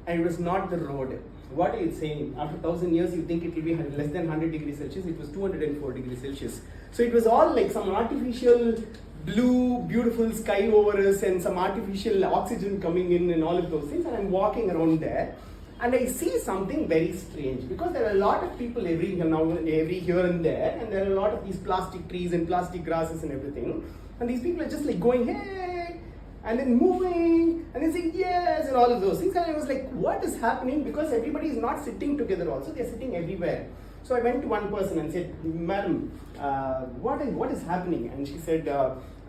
Speaker 18: and it was not the road. What are you saying? After 1,000 years you think it will be less than 100 degrees Celsius. It was 204 degrees Celsius. So it was all like some artificial blue, beautiful sky over us and some artificial oxygen coming in and all of those things. And I'm walking around there. And I see something very strange because there are a lot of people every here and there, and there are a lot of these plastic trees and plastic grasses and everything. And these people are just like going, hey, and then moving, and then saying yes, and all of those things. And I was like, what is happening? Because everybody is not sitting together also, they're sitting everywhere. So I went to one person and said, madam, what is happening? And she said,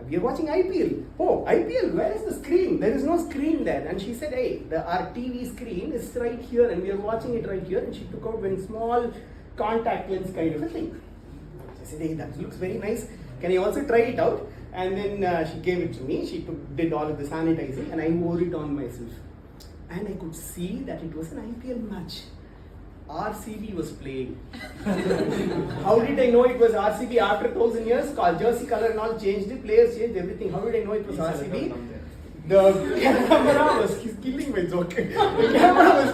Speaker 18: we are watching IPL. Oh, IPL, where is the screen? There is no screen there. And she said, hey, our TV screen is right here and we are watching it right here. And she took out one small contact lens kind of a thing. I said, hey, that looks very nice. Can I also try it out? And then she gave it to me. She did all of the sanitizing and I wore it on myself. And I could see that it was an IPL match. RCB was playing. How did I know it was RCB? After 1,000 years, jersey color and all changed, the players changed everything. How did I know it was RCB? The camera was killing my joke. The camera was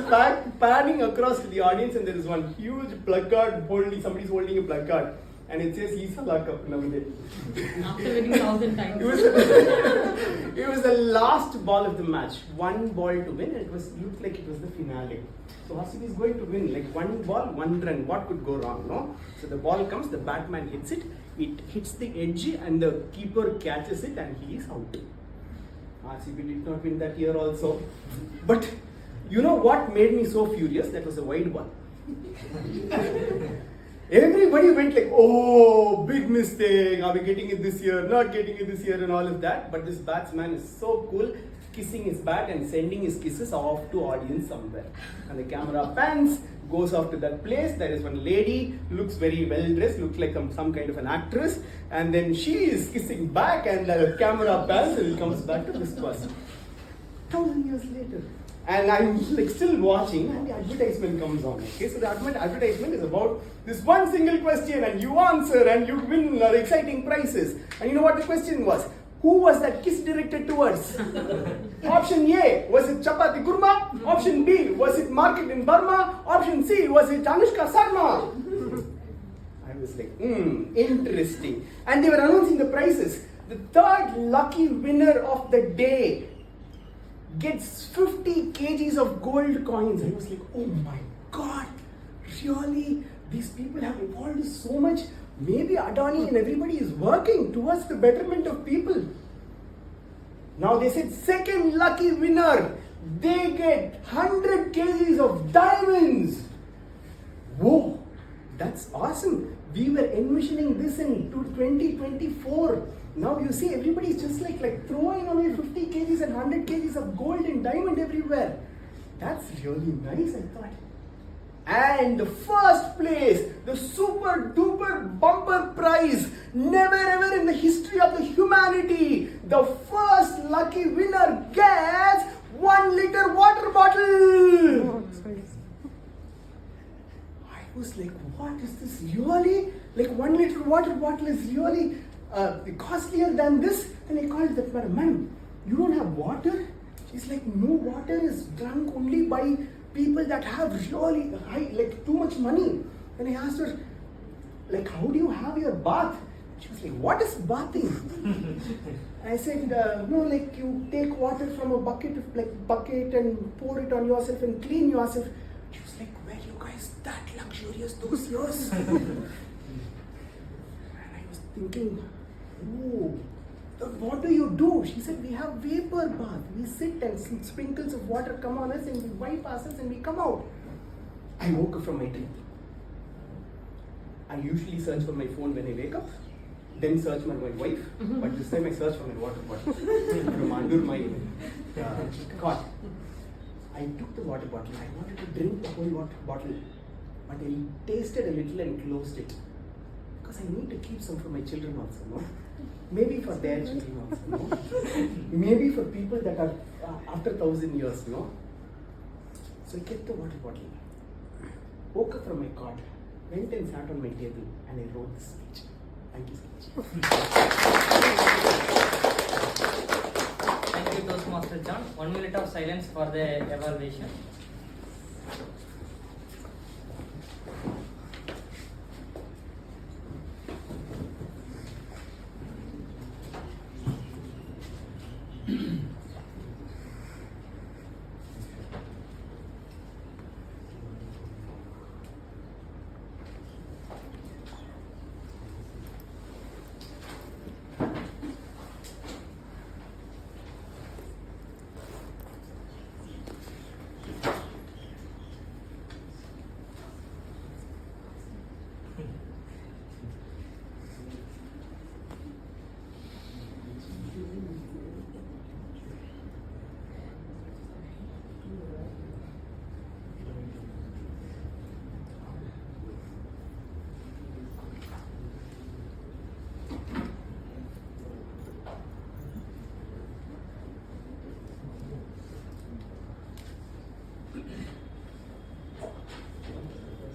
Speaker 18: panning across to the audience, and there is one huge placard somebody's holding a placard. And it says Isala Cup nowadays.
Speaker 8: After winning 1,000 times.
Speaker 18: It was the last ball of the match. One ball to win, and it looked like it was the finale. So RCB is going to win, like one ball, one run. What could go wrong, no? So the ball comes, the batman hits it, it hits the edge, and the keeper catches it, and he is out. RCB did not win that year also. But you know what made me so furious? That was a wide ball. Everybody went like, oh, big mistake. Are we getting it this year? Not getting it this year and all of that. But this batsman is so cool, kissing his bat and sending his kisses off to audience somewhere. And the camera pans, goes off to that place. There is one lady, looks very well dressed, looks like some kind of an actress. And then she is kissing back and the camera pans and it comes back to this person. 1,000 years later. And I'm like still watching and the advertisement comes on. Okay, so the advertisement is about this one single question and you answer and you win exciting prizes. And you know what the question was? Who was that kiss directed towards? Option A, was it Chapati Kurma? Option B, was it Market in Burma? Option C, was it Anushka Sharma? I was like, interesting. And they were announcing the prizes. The third lucky winner of the day gets 50 kgs of gold coins. I was like, oh my God, really? These people have evolved so much. Maybe Adani and everybody is working towards the betterment of people. Now they said second lucky winner, they get 100 kgs of diamonds. Whoa, that's awesome. We were envisioning this in 2024. Now you see everybody is just like throwing away 50 kgs and 100 kgs of gold and diamond everywhere. That's really nice, I thought. And the first place, the super duper bumper prize, never ever in the history of the humanity, the first lucky winner gets 1 liter water bottle. I was like, what is this really? Like 1 liter water bottle is really costlier than this. And I called that madam, you don't have water? She's like, no, water is drunk only by people that have really high, too much money. And I asked her, how do you have your bath? She was like, what is bathing? I said, no, you take water from a bucket and pour it on yourself and clean yourself. She was like, were you guys that luxurious those years? And I was thinking, oh, what do you do? She said, we have vapor bath. We sit and sprinkles of water come on us and we wipe ourselves and we come out. I woke up from my dream. I usually search for my phone when I wake up, then search for my wife, but this time I search for my water bottle from under my cot. I took the water bottle. I wanted to drink the whole water bottle, but I tasted a little and closed it. Because I need to keep some for my children also, no? Maybe for their children also, no? Maybe for people that are after 1,000 years, no? So I kept the water bottle, woke up from my cot, went and sat on my table, and I wrote this speech. Thank you so much.
Speaker 5: Thank you, Toastmaster John. 1 minute of silence for the evaluation.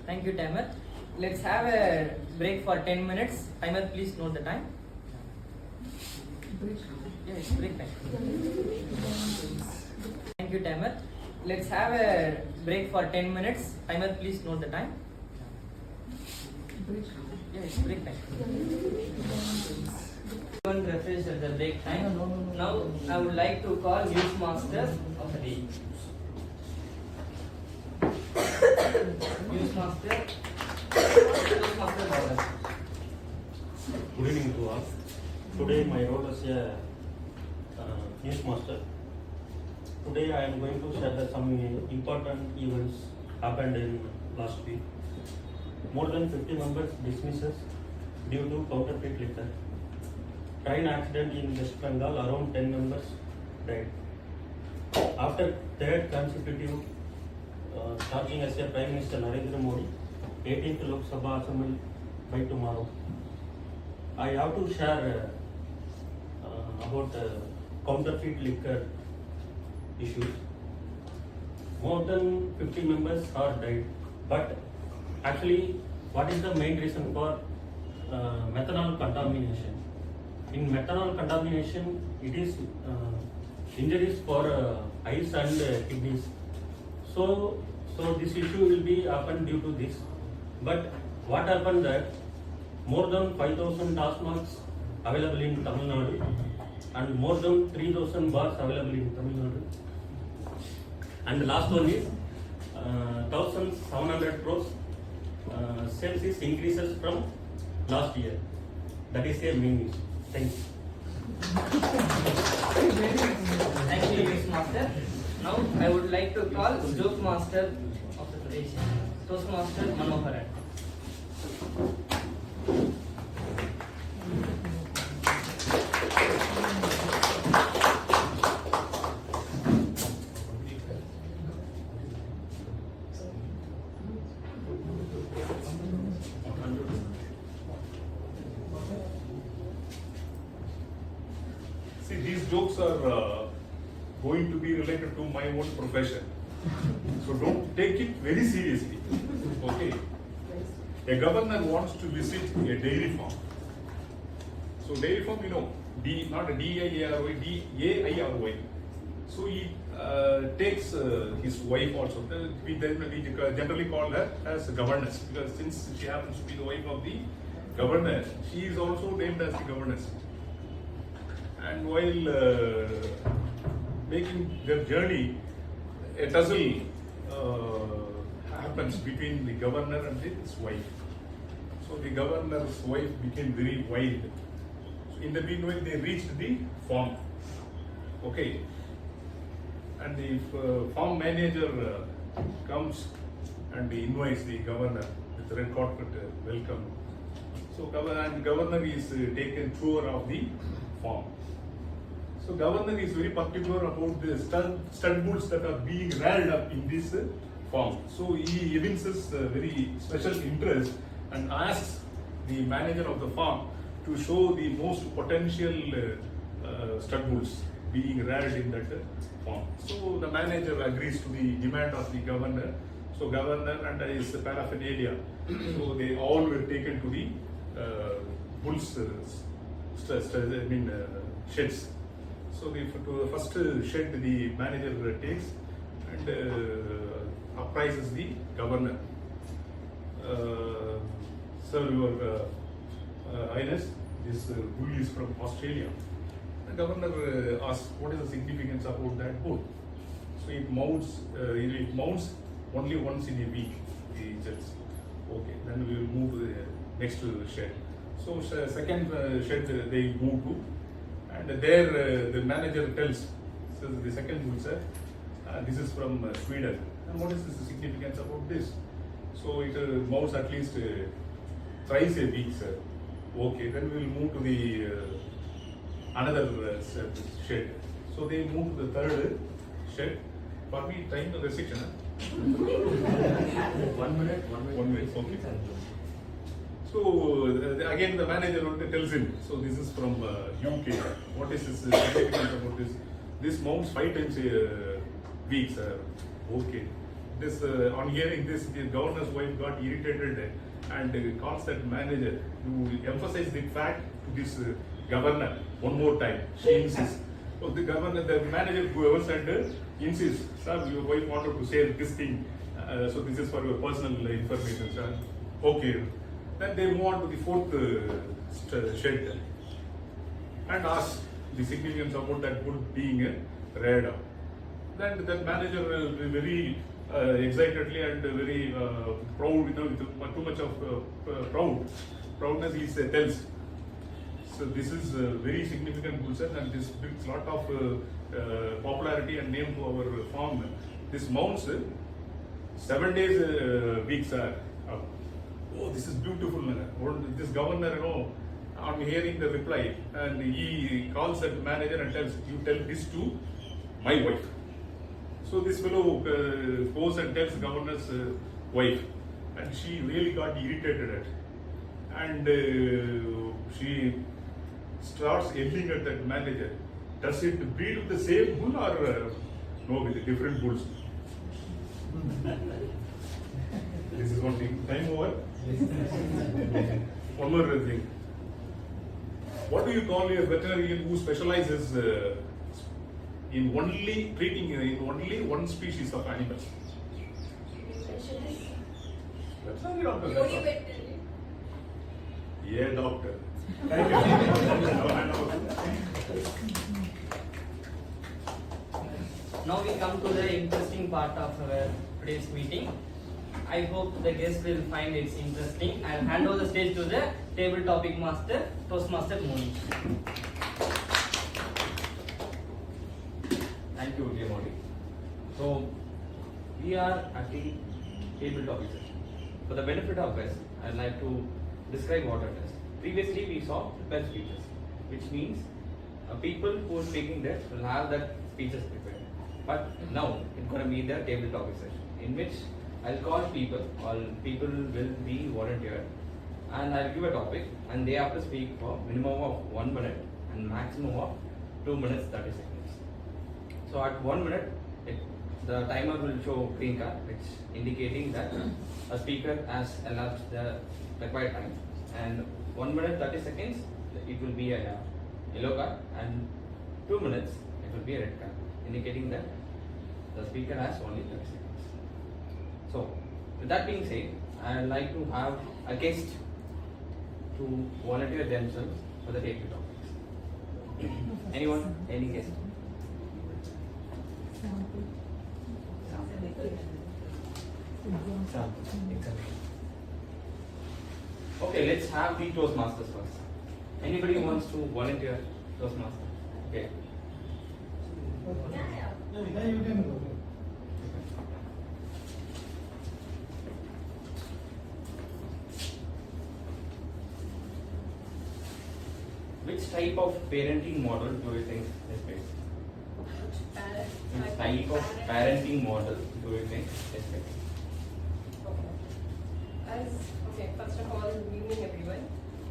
Speaker 5: Thank you, timer. Let's have a break for 10 minutes. Timer, please note the time. Yes, break time. Thank you, timer. Let's have a break for 10 minutes. Timer, please note the time. Yes, break time. Everyone refresh at the break time. Now, I would like to call News Masters of the day. News Master.
Speaker 19: Good evening to all. Today my role as a news master. Today I am going to share some important events happened in last week. More than 50 members dismisses due to counterfeit liquor. Train accident in West Bengal, around 10 members died. After third consecutive starting as a Prime Minister Narendra Modi, 18th Lok Sabha Assembly by tomorrow. I have to share about counterfeit liquor issues. More than 50 members are died, but actually, what is the main reason for methanol contamination? In methanol contamination, it is injuries for eyes and kidneys. So this issue will be happen due to this. But what happened that more than 5,000 task marks available in Tamil Nadu and more than 3,000 bars available in Tamil Nadu. And the last one is 1,700 crores sales is increases from last year. That is a main issue. Thank you.
Speaker 5: Thank you, Miss Master. Now I would like to call Joke Master of the Pradesh, Toastmaster Manoharan.
Speaker 15: See, these jokes are going to be related to my own profession. So don't take it very seriously. Okay. A governor wants to visit a dairy farm. So dairy farm, not a D-I-A-R-Y, D-A-I-R-Y. So he takes his wife also. We generally call her as a governess, because since she happens to be the wife of the governor, she is also named as the governess. And while making their journey, a tussle happens between the governor and his wife. So the governor's wife became very wild. So in the meanwhile, they reached the farm. Okay. And the farm manager comes and he invites the governor with red carpet welcome So governor is taken tour of the farm. So governor is very particular about the stud bulls that are being reared up in this farm. So he evinces very special interest and asks the manager of the farm to show the most potential stud bulls being reared in that farm. So the manager agrees to the demand of the governor. So governor and his paraphernalia, so they all were taken to the bulls sheds. So to the first shed the manager takes and apprises the governor. Sir, your Highness, this bull is from Australia. The governor asks, what is the significance about that bull? So it mounts only once in a week, he says. Okay, then we will move to the next shed. So second shed they move to, and there the manager tells, so the second bull, sir, this is from Sweden. And what is the significance about this? So it mounts at least thrice a week, sir. Okay, then we will move to the another shed. So they move to the third shed. For me, time restriction. 1 minute. 1 minute. Okay. So again, the manager tells him. So this is from UK. What is this significance about this? This mounts 5 times a week, sir. Okay. This on hearing this, the governor's wife got irritated and calls that manager to emphasize the fact to this governor one more time. She insists. So the manager, whoever said, insists, sir, your wife wanted to say this thing, so this is for your personal information, sir. Okay. Then they move on to the fourth shed and ask the significance about that bull being reared up. Then that manager will be very excitedly and very proud, with too much of proudness, he tells. So this is a very significant bull, sir, and this brings a lot of popularity and name to our farm. This mounts 7 days a week, sir. Oh, this is beautiful. This governor, on hearing the reply, and he calls that manager and tells, you tell this to my wife. So this fellow goes and tells the governor's wife, and she really got irritated at it. And she starts yelling at that manager. Does it breed with the same bull or no, with the different bulls? This is one thing. Time over. One more thing. What do you call a veterinarian who specializes in only treating in only one species of animals? Veterinary doctor. That's all. Yeah, doctor. Thank
Speaker 5: Now we come to the interesting part of our today's meeting. I hope the guests will find it interesting. I'll hand over the stage to the table topic master, Toastmaster Moni.
Speaker 1: Thank you, dear Modi. So, we are at the table topic session. For the benefit of us, I'd like to describe what it is. Previously, we saw prepared speeches, which means people who are speaking there will have that speeches prepared. But now, it's going to be the table topic session, in which I'll call people, all people will be volunteered, and I'll give a topic, and they have to speak for minimum of 1 minute and maximum of 2 minutes 30 seconds. So at 1 minute, the timer will show green card, which indicating that a speaker has elapsed the required time, and 1 minute 30 seconds it will be a yellow card, and 2 minutes it will be a red card, indicating that the speaker has only 30 seconds. So, with that being said, I would like to have a guest to volunteer themselves for the table topics. Anyone? Any guest? Okay, let's have the Toastmasters first. Anybody who wants to volunteer Toastmaster? Okay.
Speaker 16: Yeah, you can go.
Speaker 1: which type of parenting model do you think is best? Which type of parenting model do you think is best?
Speaker 20: Okay, first of all, good evening everyone.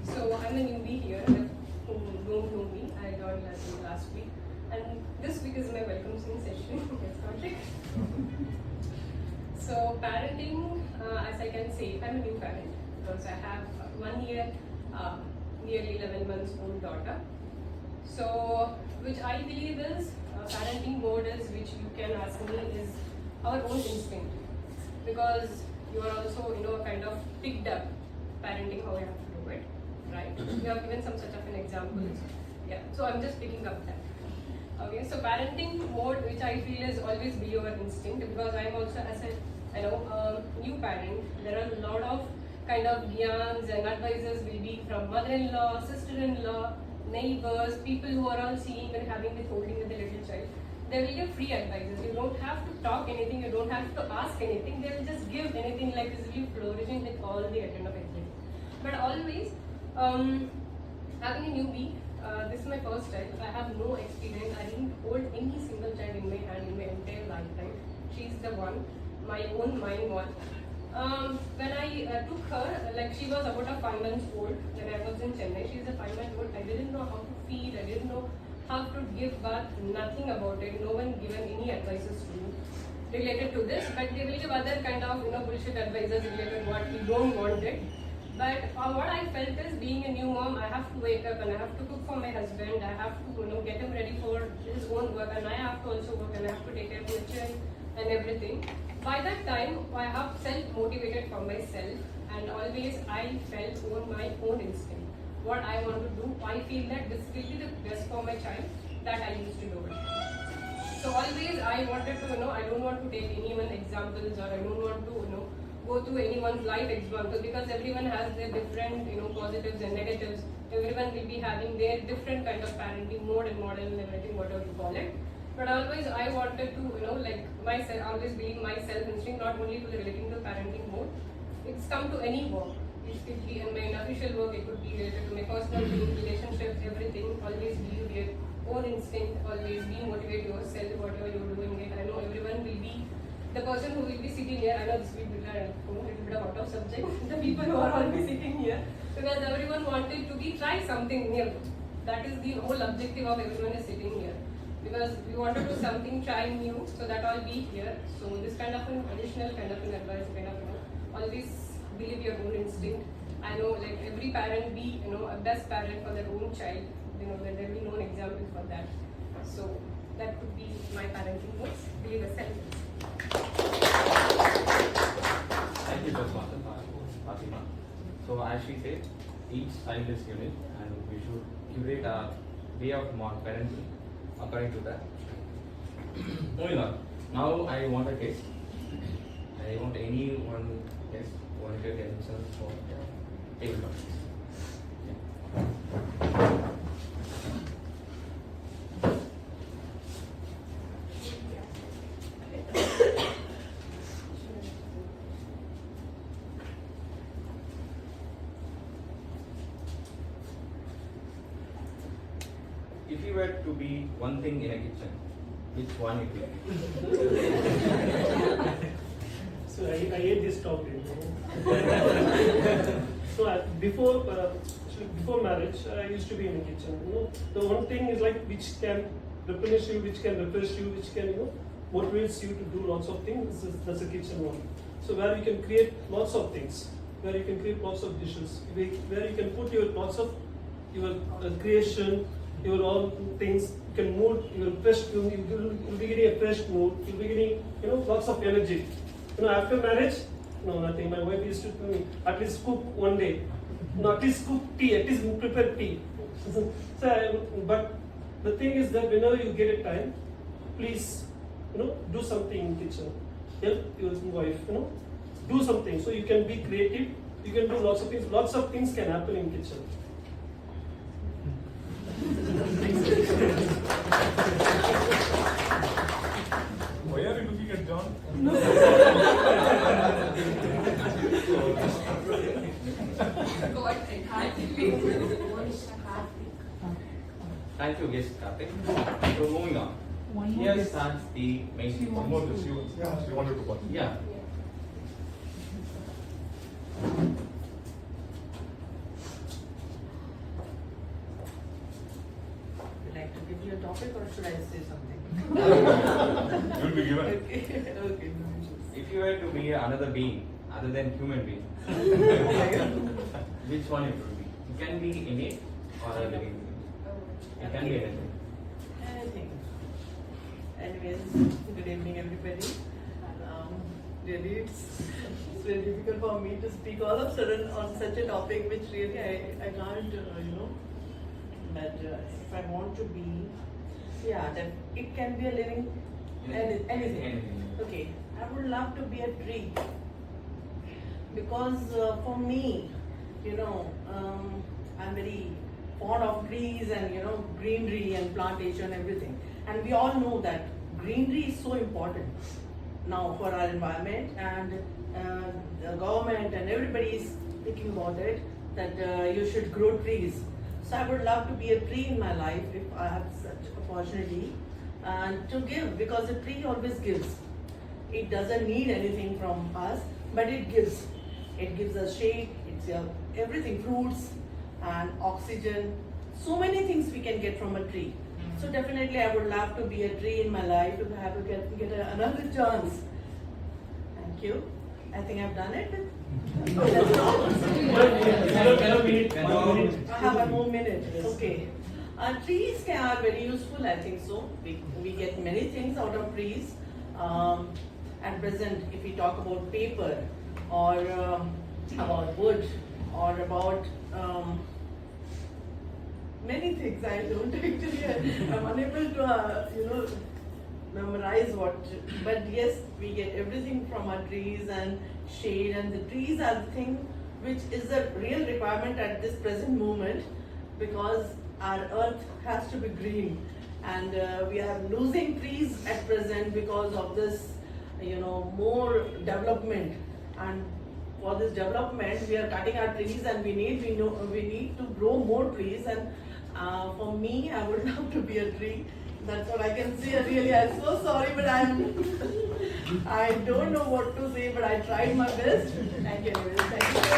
Speaker 20: So I'm a newbie here, who don't know me. I joined last week, and this week is my welcoming session. Yes, Karthik. So parenting, as I can say, I'm a new parent because I have 1 year, nearly 11 months old daughter. So, which I believe is parenting mode is, which you can ask me, is our own instinct, because you are also, kind of picked up parenting how you have to do it, right? You have given some such of an examples. Yeah, so I'm just picking up that. Okay, so parenting mode, which I feel is always be your instinct, because I'm also, as a new parent, there are a lot of kind of gyans and advisors will be from mother-in-law, sister-in-law, neighbors, people who are all seeing and having with holding with the little child. They will give free advices. You don't have to talk anything, you don't have to ask anything, they will just give anything, like this will be flourishing with all the attend of everything. But always, having a newbie, this is my first child, I have no experience, I didn't hold any single child in my hand in my entire lifetime. She's the one, my own mind one. When I took her, like she was about 5 months old when I was in Chennai. She's a 5 month old. I didn't know how to feed, I didn't know how to give birth, nothing about it. No one given any advices to me related to this, but they will give other kind of bullshit advices related to what we don't want it. But what I felt is, being a new mom, I have to wake up and I have to cook for my husband. I have to get him ready for his own work, and I have to also work, and I have to take care of my child and everything. By that time, I have self-motivated for myself, and always I felt on my own instinct. What I want to do, I feel that this will be the best for my child, that I used to do it. So always I wanted to, I don't want to take anyone's examples, or I don't want to, go through anyone's life example, because everyone has their different, positives and negatives. Everyone will be having their different kind of parenting mode and model and everything, whatever you call it. But always I wanted to, like myself, always believe my self-instinct, not only to the relating to parenting mode. It's come to any work. It could be in my official work, it could be related to my personal relationships, everything. Always believe your own instinct, always be motivate yourself, whatever you're doing it. I know everyone will be, the person who will be sitting here, I know this will be a little bit out of subject, the people who are always sitting here, because everyone wanted to be try something new. That is the whole objective of everyone is sitting here. Because we want to do something, try new, so that I'll be here. So this kind of an additional kind of an advice, always believe your own instinct. I know, like every parent be, a best parent for their own child. There will be no example for that. So that could be my parenting words. Believe yourself.
Speaker 1: Thank you, Toastmaster Fatima. So as she said, each child is unique, and we should curate our way of parenting according to that. Moving on. Now I want a test. I want anyone test wanted themselves for table topics. If you were to be one thing in a kitchen, which one it will be?
Speaker 4: So I hate this topic. So before marriage, I used to be in the kitchen. The one thing is like which can replenish you, which can refresh you, which can motivates you to do lots of things. That's a kitchen one. So where you can create lots of things, where you can create lots of dishes, where you can put your lots of your creation, your all things. You can mood your fresh. You'll be getting a fresh mood. You'll be getting lots of energy. After marriage, no, nothing. My wife used to tell me, at least cook one day. At least cook tea, at least prepare tea. But the thing is that whenever you get a time, please, do something in kitchen. Help your wife, do something so you can be creative. You can do lots of things. Lots of things can happen in kitchen.
Speaker 15: Why are you looking at John?
Speaker 10: God, I can't believe it.
Speaker 1: Thank you, guest Karthik. So moving on. Here starts the main sequence.
Speaker 15: One more this, she wanted to watch.
Speaker 1: Yeah.
Speaker 21: Would you like to give me a topic or should I say something?
Speaker 15: You'll be given.
Speaker 21: Okay, okay.
Speaker 1: If you were to be another being other than human being, which one it would be? It can be innate or a living being. It can be anything.
Speaker 21: Anything. Anyways, good evening everybody. Really it's very difficult for me to speak all of a sudden on such a topic which really I can't, but if I want to be, yeah, that it can be a living, anything. Okay, I would love to be a tree because for me, I'm very fond of trees and greenery and plantation, everything. And we all know that greenery is so important now for our environment, and the government and everybody is thinking about it that you should grow trees. So I would love to be a tree in my life if I have such opportunity and to give, because a tree always gives. It doesn't need anything from us, but it gives. It gives us shade, it's everything, fruits and oxygen. So many things we can get from a tree. So definitely I would love to be a tree in my life if I have to get another chance. Thank you. I think I've done it. I have one more minute. Okay. Trees are very useful, I think so. We get many things out of trees. At present, if we talk about paper or about wood or about many things, I don't actually, I'm unable to, memorize what, but yes, we get everything from our trees and shade, and the trees are the thing which is a real requirement at this present moment, because our earth has to be green, and we are losing trees at present because of this, more development, and for this development we are cutting our trees, and we need to grow more trees, and for me, I would love to be a tree. That's what I can say. Really, I'm so sorry, but I don't know what to say, but I tried my best. Thank you, anyways. Thank you so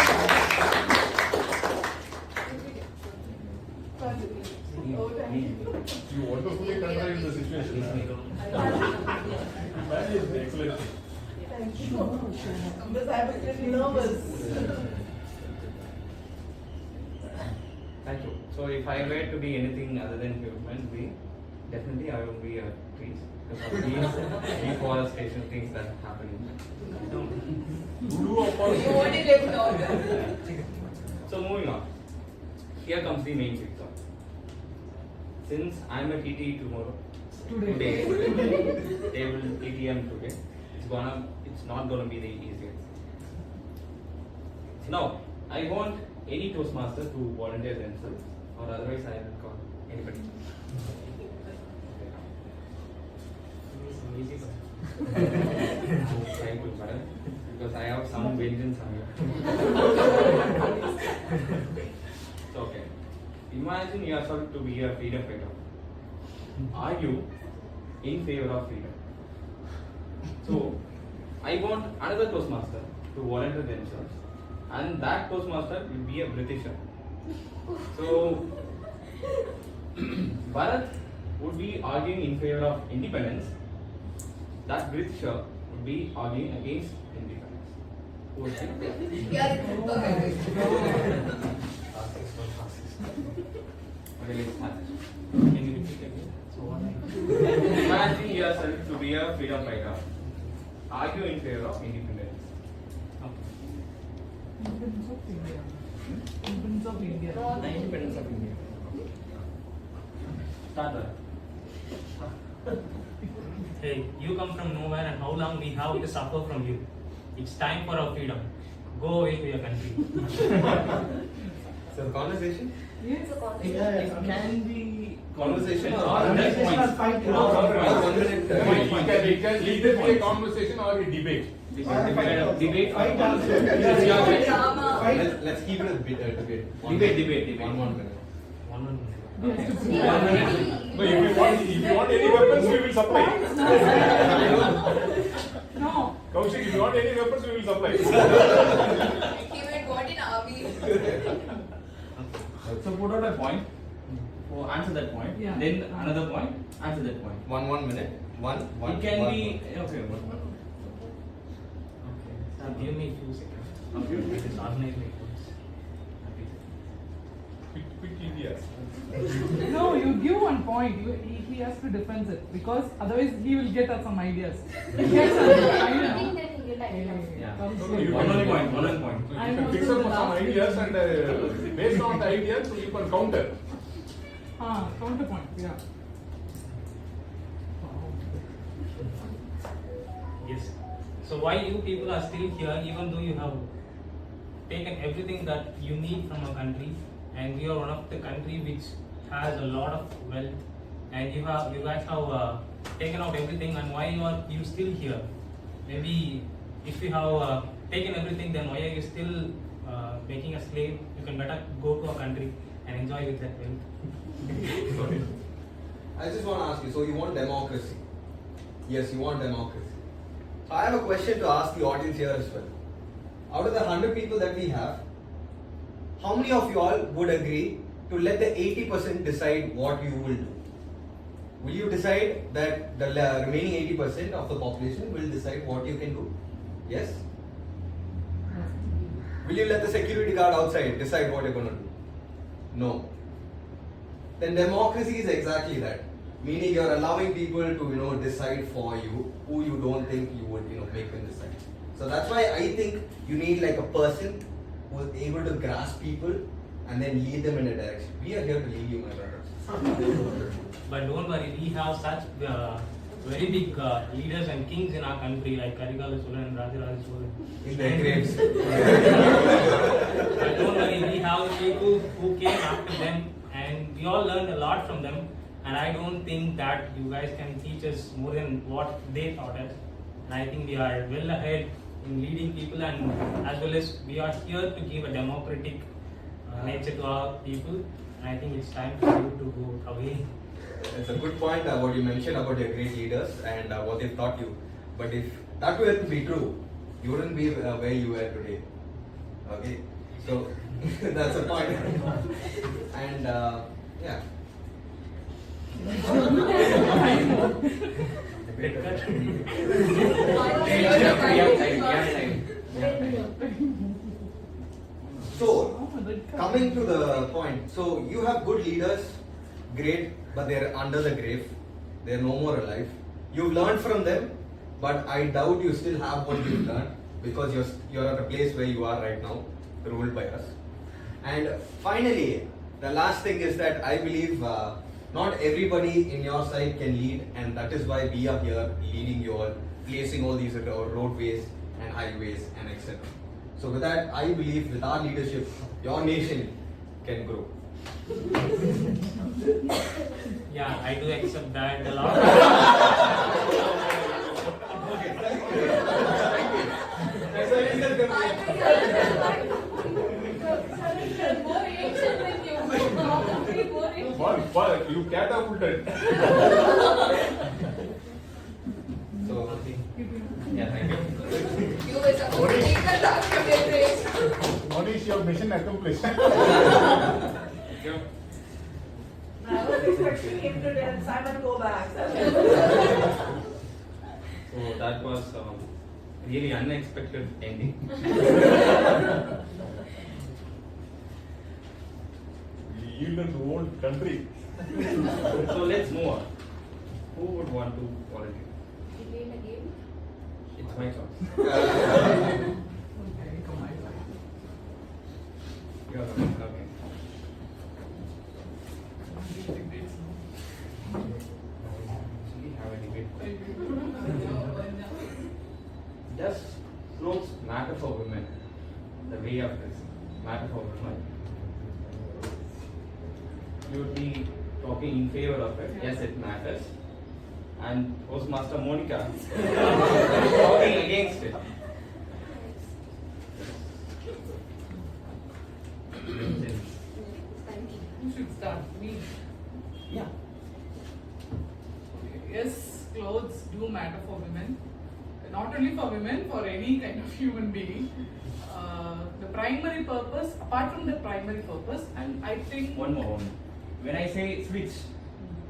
Speaker 21: much.
Speaker 15: You wonderfully contrived the situation. Excellent.
Speaker 21: Thank you. Because I was a little nervous.
Speaker 1: Thank you. So if I were to be anything other than human being, definitely I would be a tree. Because of these deforestation things that happen. So moving on. Here comes the main picture. Since I'm a TT tomorrow, today, table TTM today, it's not gonna be the easiest. Now, I want any Toastmaster to volunteer themselves, or otherwise I will call anybody. I'm trying to try, because I have some vengeance on you. So, okay. Imagine yourself to be a freedom fighter. Are you in favor of freedom? So, I want another Toastmaster to volunteer themselves, and that Toastmaster will be a Britisher. So, Bharat would be arguing in favor of independence. That Britisher would be arguing against independence. Who would be? Okay, let's start. Can you repeat again? Imagine yourself to be a freedom fighter. Argue in favor of independence.
Speaker 11: Independence of India. Independence of India.
Speaker 1: The independence of India. Start there.
Speaker 14: Hey, you come from nowhere, and how long we have to suffer from you? It's time for our freedom. Go away to your country.
Speaker 1: So, conversation?
Speaker 11: Yes.
Speaker 1: It can be conversation or
Speaker 15: fight. It can either be a conversation or a debate.
Speaker 1: Debate.
Speaker 2: Let's keep it a bit debate.
Speaker 1: Debate.
Speaker 2: One minute.
Speaker 14: 1 minute.
Speaker 15: Okay. 1 minute. No, if you want any weapons, we will supply.
Speaker 11: No.
Speaker 15: Kaushik, if you want any weapons, we will supply.
Speaker 10: He might want an army.
Speaker 1: So put out a point. Oh, answer that point.
Speaker 11: Yeah.
Speaker 1: Then another point. Answer that point.
Speaker 2: 1 minute. One.
Speaker 1: It can
Speaker 2: one.
Speaker 1: be okay.
Speaker 14: So give me 2 seconds. Okay. It is organized my points.
Speaker 15: Quick India.
Speaker 11: No, you give 1 point. He has to defend it because otherwise he will get us some ideas. He gets some idea.
Speaker 1: Yeah.
Speaker 15: You
Speaker 1: One
Speaker 15: can-
Speaker 1: point.
Speaker 15: You can fix up some ideas and based on the ideas, you can counter.
Speaker 11: Counterpoint. Yeah.
Speaker 14: Yes. So why you people are still here even though you have taken everything that you need from a country, and we are one of the country which has a lot of wealth, and you guys have taken out everything, and why you still here? Maybe if you have taken everything, then why are you still making a slave? You can better go to a country and enjoy with that wealth.
Speaker 2: Sorry. I just want to ask you, so you want democracy? Yes, you want democracy. So I have a question to ask the audience here as well. Out of the 100 people that we have, how many of you all would agree to let the 80% decide what you will do? Will you decide that the remaining 80% of the population will decide what you can do? Yes? Will you let the security guard outside decide what you're going to do? No. Then democracy is exactly that. Meaning you're allowing people to decide for you who you don't think you would make them decide. So that's why I think you need like a person who is able to grasp people and then lead them in a direction. We are here to lead you, my brothers.
Speaker 14: But don't worry, we have such very big leaders and kings in our country like Karikala Cholan and Rajaraja Cholan.
Speaker 2: In their graves.
Speaker 14: But don't worry, we have people who came after them and we all learned a lot from them. And I don't think that you guys can teach us more than what they taught us. And I think we are well ahead in leading people, and as well as we are here to give a democratic nature to our people. And I think it's time for you to go away.
Speaker 2: It's a good point what you mentioned about your great leaders and what they've taught you. But if that were to be true, you wouldn't be where you are today. Okay? So that's a point. And yeah. So, coming to the point, so you have good leaders, great, but they're under the grave, they're no more alive. You've learned from them, but I doubt you still have what you've learned because you're at a place where you are right now, ruled by us. And finally, the last thing is that I believe not everybody in your side can lead, and that is why we are here leading you all, placing all these roadways and highways and etc. So with that, I believe with our leadership, your nation can grow.
Speaker 14: Yeah, I do accept that a lot.
Speaker 15: You catapulted.
Speaker 2: So,
Speaker 1: yeah, thank you.
Speaker 10: You were supposed to take a dark from your grave.
Speaker 6: Monish, your mission accomplished.
Speaker 15: Thank you.
Speaker 21: I was expecting him to tell Simon go back.
Speaker 1: So that was really unexpected ending.
Speaker 15: We yielded the whole country.
Speaker 1: So let's move on. Who would want to volunteer?
Speaker 10: Debate again?
Speaker 1: It's my choice. You're okay. We have a debate. Does clothes matter for women? The way of dressing matter for women? You would be talking in favor of it. Yes, it matters. And Toastmaster Monica is talking against it.
Speaker 11: should start. Me.
Speaker 1: Yeah.
Speaker 11: Okay. Yes, clothes do matter for women. Not only for women, for any kind of human being. The primary purpose, apart from the primary purpose, and I think
Speaker 1: One more. When I say switch,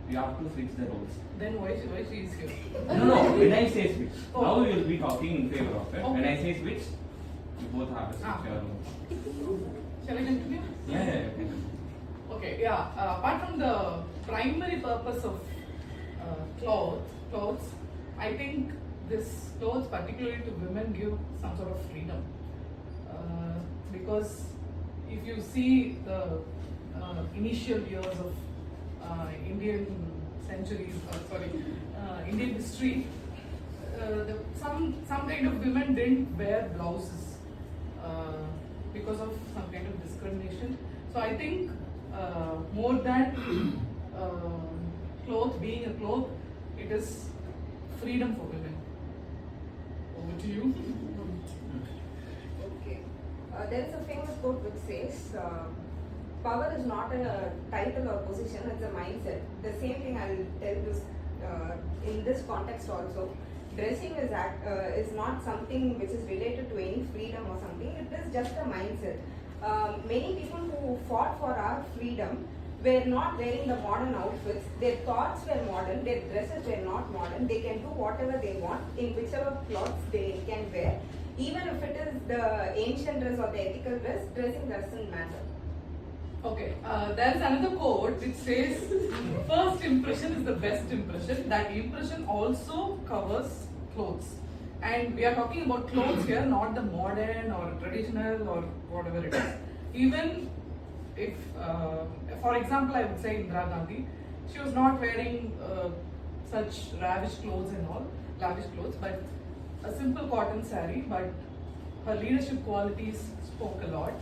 Speaker 1: you have to switch the roles.
Speaker 11: Then why she is here?
Speaker 1: No. When I say switch,
Speaker 11: Oh.
Speaker 1: now you will be talking in favor of it.
Speaker 11: Okay.
Speaker 1: When I say switch, you both have to switch your roles.
Speaker 11: Shall I continue?
Speaker 1: Yeah.
Speaker 11: Okay, yeah. Apart from the primary purpose of clothes, I think this clothes, particularly to women, give some sort of freedom. Because if you see the initial years of Indian Indian history, some kind of women didn't wear blouses because of some kind of discrimination. So I think more than being a cloth, it is freedom for women. Over to you.
Speaker 9: Okay. There is a famous quote which says, power is not a title or position, it's a mindset. The same thing I will tell this in this context also. Dressing is not something which is related to any freedom or something, it is just a mindset. Many people who fought for our freedom were not wearing the modern outfits, their thoughts were modern, their dresses were not modern, they can do whatever they want in whichever clothes they can wear. Even if it is the ancient dress or the ethical dress, dressing doesn't matter.
Speaker 11: Okay, there is another quote which says, first impression is the best impression. That impression also covers clothes. And we are talking about clothes here, not the modern or traditional or whatever it is. Even if, for example, I would say Indira Gandhi, she was not wearing such lavish clothes, but a simple cotton saree, but her leadership qualities spoke a lot.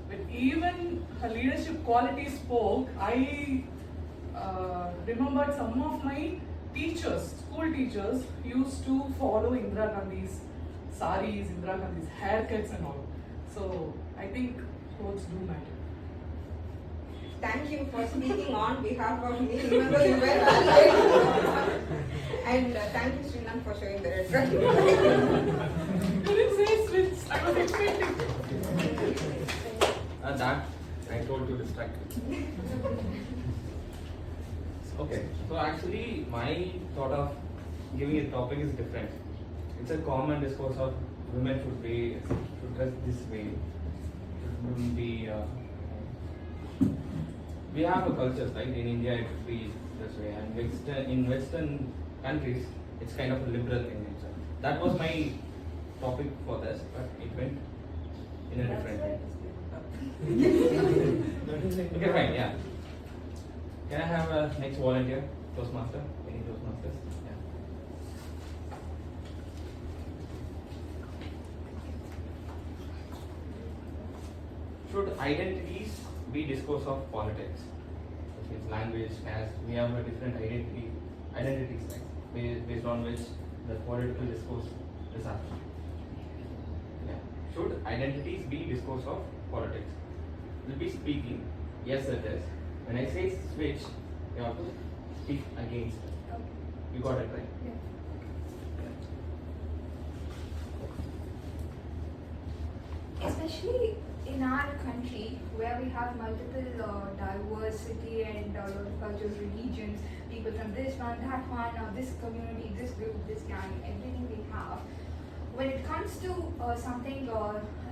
Speaker 11: But even her leadership qualities spoke, I remembered some of my teachers, school teachers, used to follow Indira Gandhi's saris, Indira Gandhi's haircuts and all. So I think clothes do matter.
Speaker 9: Thank you for speaking on behalf of me, even though you were very late. And thank you, Srinan, for showing the red flag.
Speaker 11: You didn't say switch, I was expecting.
Speaker 1: That I told you to distract you. Okay, so actually my thought of giving a topic is different. It's a common discourse of women should dress this way. Should be we have a culture, right? In India it should be this way, and in Western countries it's kind of a liberal in nature. That was my topic for this, but it went in a different way. Okay, fine, yeah. Can I have a next volunteer? Toastmaster? Any Toastmasters? Yeah. Should identities be discourse of politics? Which means language, caste, we have a different identities, right? Based on which the political discourse is happening. Yeah. Should identities be discourse of politics? We'll be speaking, yes it is. When I say switch, you have to speak against it.
Speaker 12: Okay.
Speaker 1: You got it right?
Speaker 12: Yeah. Especially in our country where we have multiple diversity and cultures, religions, people from this one, that one, this community, this group, this gang, everything we have. When it comes to something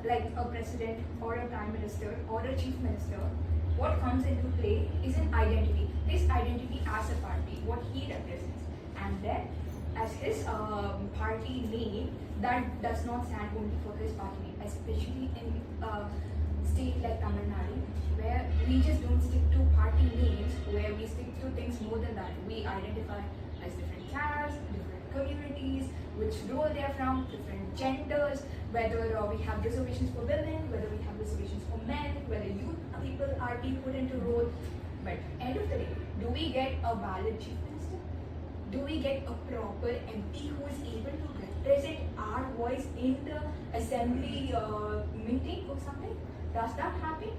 Speaker 12: like a president or a prime minister or a chief minister, what comes into play is an identity. His identity as a party, what he represents. And then as his party name, that does not stand only for his party name, especially in state like Tamil Nadu, where we just don't stick to party names, where we stick to things more than that. We identify as different castes, different communities, which role they are from, different genders, whether we have reservations for women, whether we have reservations for men, whether youth people are being put into role. But end of the day, do we get a valid chief minister? Do we get a proper MP who is able to represent our voice in the assembly meeting or something? Does that happen?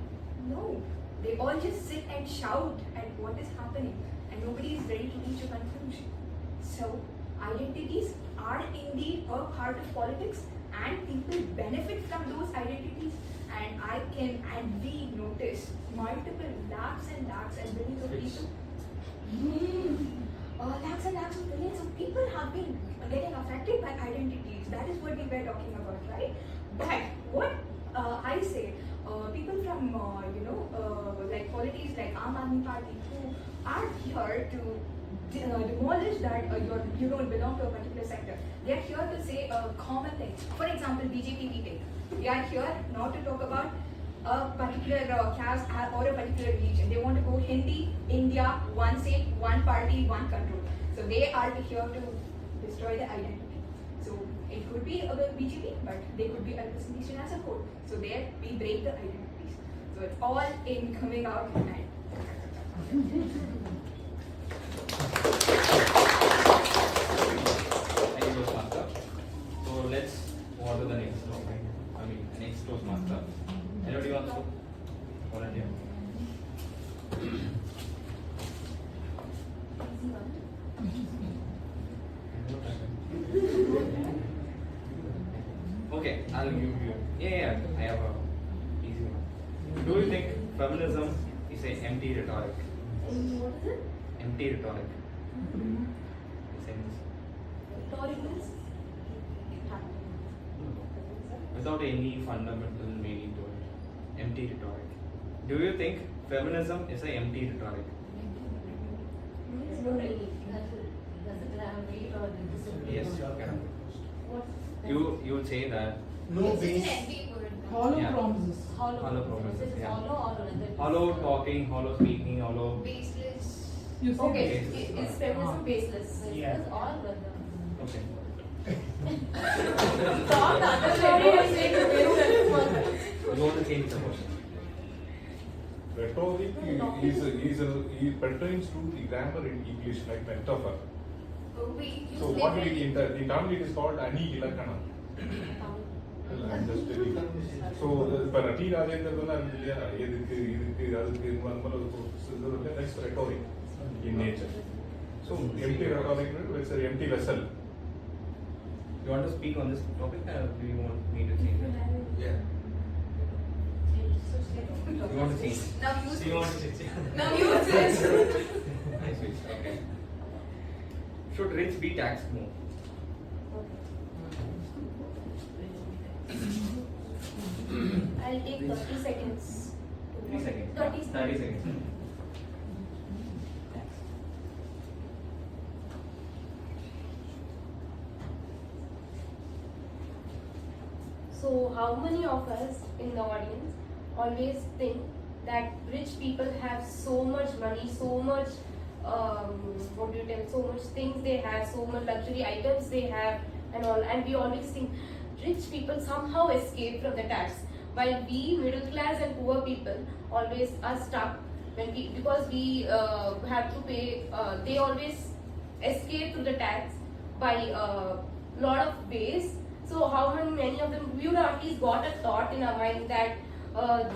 Speaker 12: No. They all just sit and shout at what is happening, and nobody is ready to reach a conclusion. So, identities are indeed a part of politics, and people benefit from those identities. And we notice multiple lakhs and lakhs and billions of people. Lakhs and lakhs of billions of people have been getting affected by identities. That is what we were talking about, right? But what I say, people from like politics like Aam Aadmi Party, who are here to demolish that you don't belong to a particular sector. They are here to say a common thing. For example, BJP we take. They are here not to talk about a particular caste or a particular religion. They want to go Hindi, India, one state, one party, one control. So they are here to destroy the identity. So it could be about BJP, but they could be a representation as a whole. So there we break the identities. So it's all in coming out and
Speaker 1: Thank you, Toastmaster. So let's move on to the next topic. Next Toastmaster. Anybody wants to volunteer? Okay, I'll give you. Yeah, I have a easy one. Do you think feminism is an empty rhetoric?
Speaker 3: What is it?
Speaker 1: Empty rhetoric.
Speaker 3: Rhetoric means?
Speaker 1: Without any fundamental meaning to it. Empty rhetoric. Do you think feminism is an empty rhetoric? Yes, you can. You would say that.
Speaker 11: No base. Hollow
Speaker 1: Yeah.
Speaker 11: promises.
Speaker 1: Hollow promises. Yeah.
Speaker 8: Hollow
Speaker 1: Hollow talking, hollow speaking, hollow.
Speaker 12: baseless.
Speaker 11: You say
Speaker 8: Okay,
Speaker 1: Baseless.
Speaker 8: is feminism baseless?
Speaker 1: Yeah.
Speaker 8: It's all brother.
Speaker 1: Okay.
Speaker 8: Stop the other lady was saying baseless.
Speaker 1: You want to change the question?
Speaker 15: Rhetoric is pertains to the grammar in English like metaphor.
Speaker 12: We use
Speaker 15: So what we in Tamil it is called Anigilakana. I'm just telling you. So இப்போ T Rajendran இருக்கு இல்லையா எதுக்கு இதுக்கு அதுக்கு that's rhetoric in nature. So empty rhetoric is an empty vessel.
Speaker 1: You want to speak on this topic or do you want me to change it?
Speaker 2: Yeah.
Speaker 1: You want to change?
Speaker 12: Now you
Speaker 1: So you want to change?
Speaker 12: Now you switch.
Speaker 1: I switch. Okay. Should rich be taxed more?
Speaker 3: I'll take 30 seconds.
Speaker 1: 3 seconds.
Speaker 3: 30
Speaker 1: 30 seconds.
Speaker 3: So, how many of us in the audience always think that rich people have so much money, so much, so much things they have, so much luxury items they have, and all, and we always think rich people somehow escape from the tax, while we middle class and poor people always are stuck because we have to pay. They always escape through the tax by a lot of ways. So how many of them, we would at least got a thought in our mind that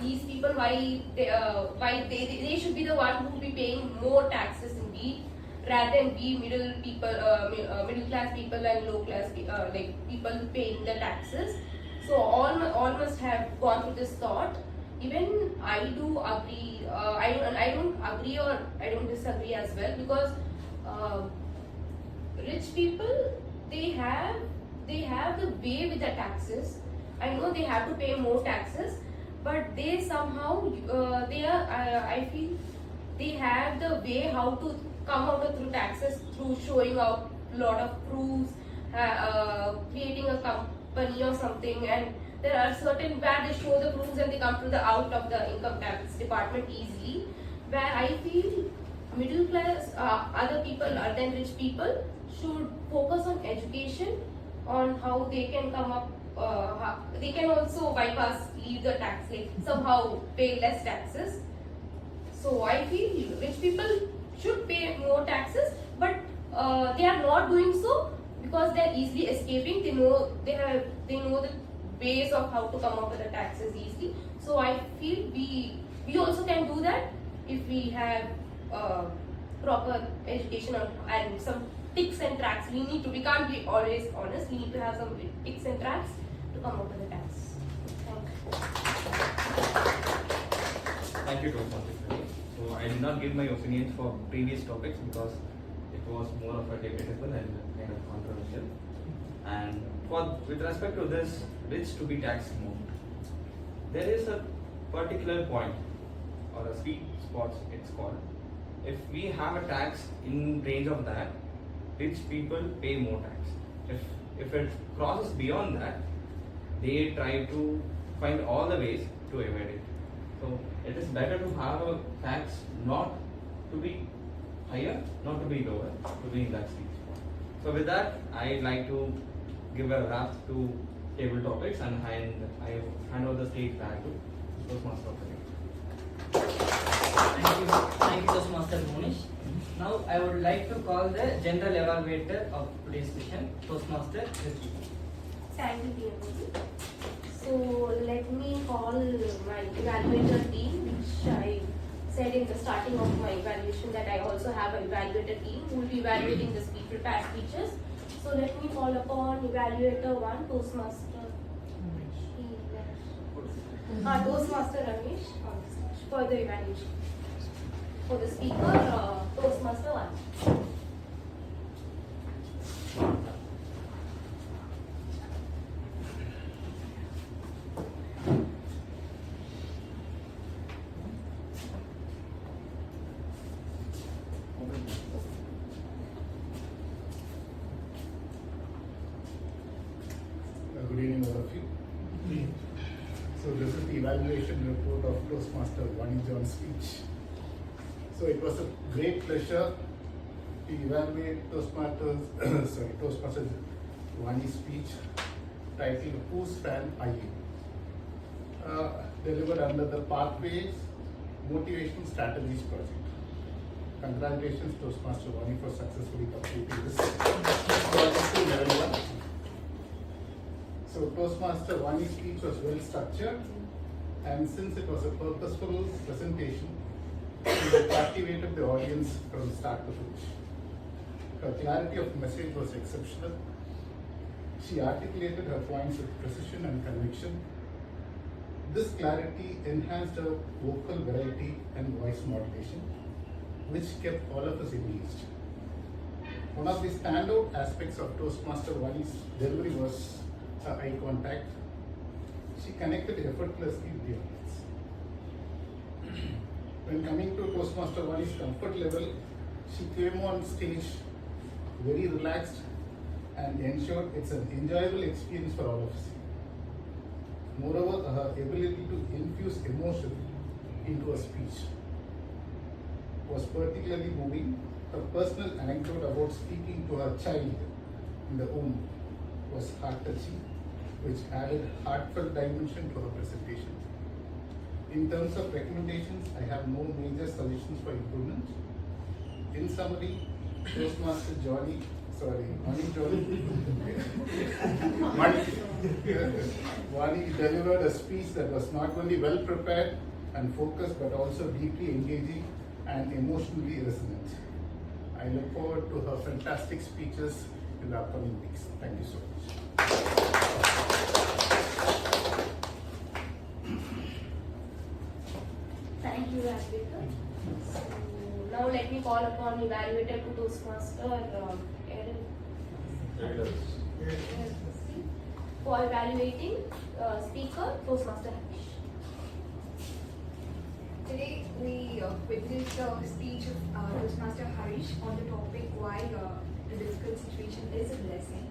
Speaker 3: these people, why they should be the one who will be paying more taxes indeed, rather than we middle class people and low class like people paying the taxes. So all must have gone through this thought. Even I do agree. I don't agree or I don't disagree as well, because rich people, they have the way with the taxes. I know they have to pay more taxes, but they somehow I feel they have the way how to come out through taxes, through showing out a lot of proofs, creating a company or something, and there are certain where they show the proofs and they come to the out of the income tax department easily. Where I feel middle class, other people other than rich people should focus on education, on how they can come up, they can also leave the tax, like somehow pay less taxes. So I feel rich people should pay more taxes, but they are not doing so because they are easily escaping. They know the ways of how to come up with the taxes easily. So I feel we We also can do that if we have proper education and some tips and tracks. We can't be always honest. We need to have some tips and tracks to come up with the tags.
Speaker 1: Thank you, Toastmasters. So I did not give my opinions for previous topics because it was more of a debatable and kind of controversial. And with respect to this, which to be taxed more, there is a particular point or a sweet spot, it's called. If we have a tax in range of that, rich people pay more tax. If it crosses beyond that, they try to find all the ways to evade it. So it is better to have a tax not to be higher, not to be lower, to be in that sweet spot. So with that, I'd like to give a wrap to table topics and I hand over the stage back to Toastmaster.
Speaker 5: Thank you, Toastmaster Monish. Now I would like to call the general evaluator of today's session, Toastmaster Rishi.
Speaker 3: Thank you, PMC. So let me call my evaluator team, which I said in the starting of my evaluation that I also have an evaluator team who will be evaluating the prepared speeches. So let me call upon evaluator 1, Toastmaster Toastmaster Ramesh for the evaluation. For the speaker, Toastmaster 1.
Speaker 6: Good evening, all of you. So this is the evaluation report of Toastmaster Vani John's speech. So it was a great pleasure to evaluate Toastmaster Vani's speech titled Whose Fan Are You? Delivered under the Pathways Motivational Strategies project. Congratulations Toastmaster Vani for successfully completing this project to level 1. So Toastmaster Vani's speech was well structured, and since it was a purposeful presentation, it captivated the audience from start to finish. Her clarity of message was exceptional. She articulated her points with precision and conviction. This clarity enhanced her vocal variety and voice modulation, which kept all of us engaged. One of the standout aspects of Toastmaster Vani's delivery was her eye contact. She connected effortlessly with the audience. When coming to Toastmaster Vani's comfort level, she came on stage very relaxed and ensured it's an enjoyable experience for all of us. Moreover, her ability to infuse emotion into a speech was particularly moving. Her personal anecdote about speaking to her child in the womb was heart-touching, which added heartfelt dimension to her presentation. In terms of recommendations, I have no major suggestions for improvement. In summary, Toastmaster Vani delivered a speech that was not only well prepared and focused, but also deeply engaging and emotionally resonant. I look forward to her fantastic speeches in the upcoming weeks. Thank you so much.
Speaker 3: Thank you, evaluator. So now let me call upon evaluator to Toastmaster Erin. For evaluating speaker, Toastmaster Harish.
Speaker 12: Today we witnessed the speech of Toastmaster Harish on the topic why the difficult situation is a blessing.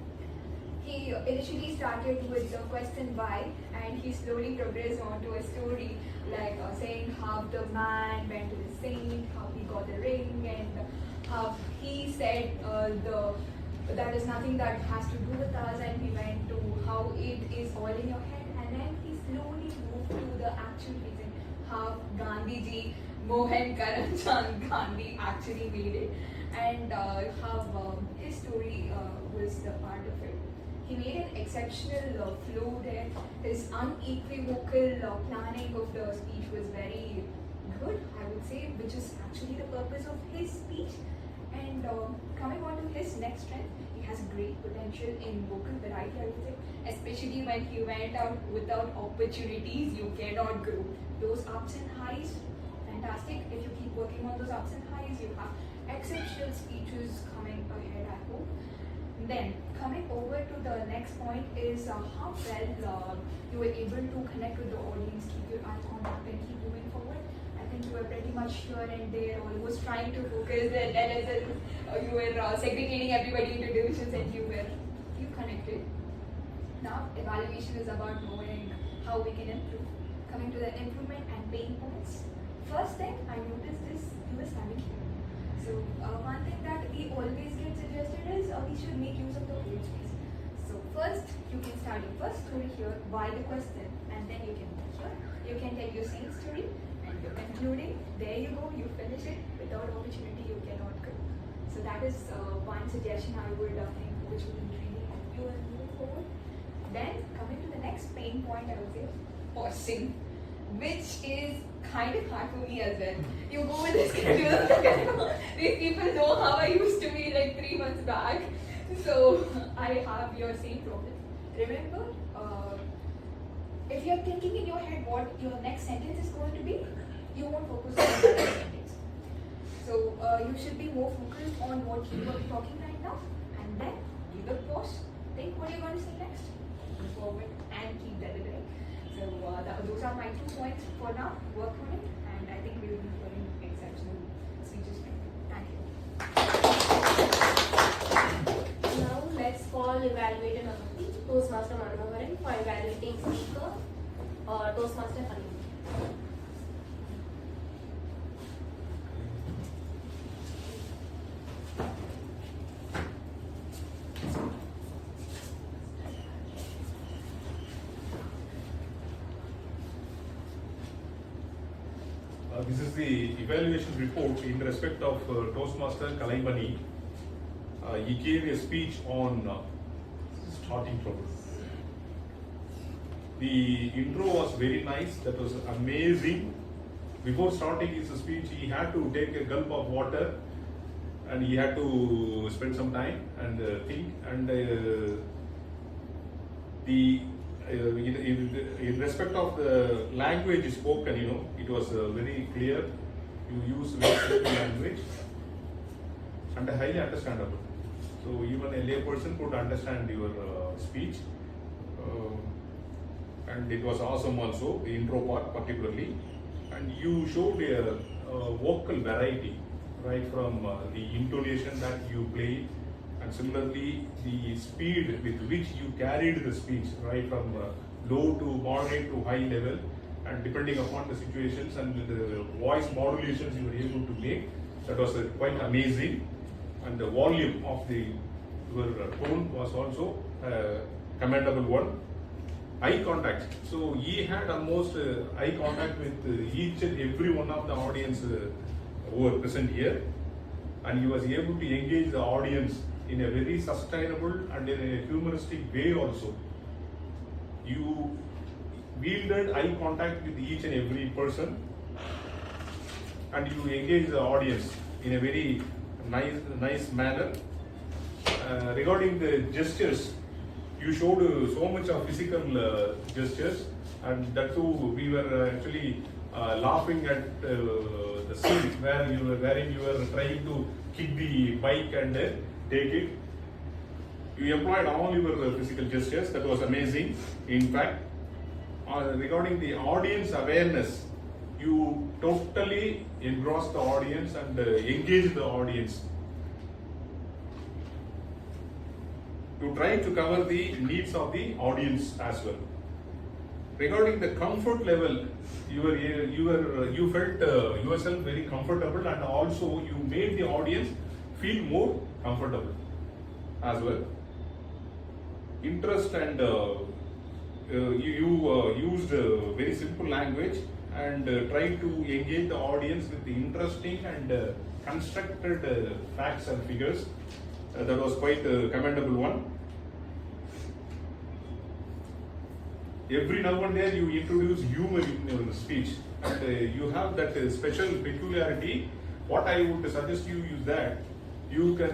Speaker 12: He initially started with the question why, and he slowly progressed on to a story like saying how the man went to the saint, how he got the ring, and how he said that is nothing that has to do with us, and he went to how it is all in your head, and then he slowly moved to the actual reason, how Gandhiji, Mohan Karamchand Gandhi actually made it, and how his story was the part of it. He made an exceptional flow there. His unequivocal planning of the speech was very good, I would say, which is actually the purpose of his speech. And coming on to his next strength, he has great potential in vocal variety, I would say, especially when he went out without opportunities, you cannot grow. Those ups and highs, fantastic. If you keep working on those ups and highs, you have exceptional speeches coming ahead, I hope. Then, coming over to the next point is how well you were able to connect with the audience, keep your eye contact and keep moving forward. I think you were pretty much here and there, almost trying to focus, and then as you were segregating everybody into divisions and you connected. Now, evaluation is about knowing how we can improve. Coming to the improvement and pain points. First thing, I noticed is you were standing here. So, one thing that we always get suggested is we should make use of the whole space. So, first, you can start your first story here, why the question, and then you can move here. You can tell your same story, and you're concluding. There you go, you finish it. Without opportunity, you cannot go. So, that is one suggestion I would think which would really help you and move forward. Then, coming to the next pain point, I would say, pausing, which is kind of hard for me as well. You go with this schedule. These people know how I used to be like 3 months back. So I have your same problem. Remember, if you're thinking in your head what your next sentence is going to be, you won't focus on the next sentence. So you should be more focused on what you are talking right now, and then give a pause. Think what you're going to say next. Move forward and keep delivering. So those are my 2 points for now. Work on it, and I think we will be hearing exceptional speeches from you. Thank you.
Speaker 3: Now let's call evaluator number 3, Toastmaster Manoharan, for evaluating speaker, Toastmaster Halim.
Speaker 15: This is the evaluation report in respect of Toastmaster Kalaimani. He gave a speech on starting trouble. The intro was very nice, that was amazing. Before starting his speech, he had to take a gulp of water and he had to spend some time and think. And in respect of the language spoken, it was very clear. You use very simple language and highly understandable. So even a lay person could understand your speech. And it was awesome also, the intro part particularly. And you showed a vocal variety, right from the intonation that you play, and similarly the speed with which you carried the speech, right from low to moderate to high level, and depending upon the situations and the voice modulations you were able to make, that was quite amazing. And the volume of your tone was also a commendable one. Eye contact. So he had almost eye contact with each and every one of the audience who were present here, and he was able to engage the audience in a very sustainable and in a humoristic way also. You wielded eye contact with each and every person, and you engaged the audience in a very nice manner. Regarding the gestures, you showed so much of physical gestures, and that too we were actually laughing at the scene wherein you were trying to kick the bike and take it. You employed all your physical gestures. That was amazing. In fact, regarding the audience awareness, you totally engrossed the audience and engaged the audience. You try to cover the needs of the audience as well. Regarding the comfort level, you felt yourself very comfortable, and also you made the audience feel more comfortable as well. Interest, and you used very simple language and tried to engage the audience with the interesting and constructed facts and figures. That was quite a commendable one. every now and then you introduce humor in your speech, and you have that special peculiarity. What I would suggest you is that you can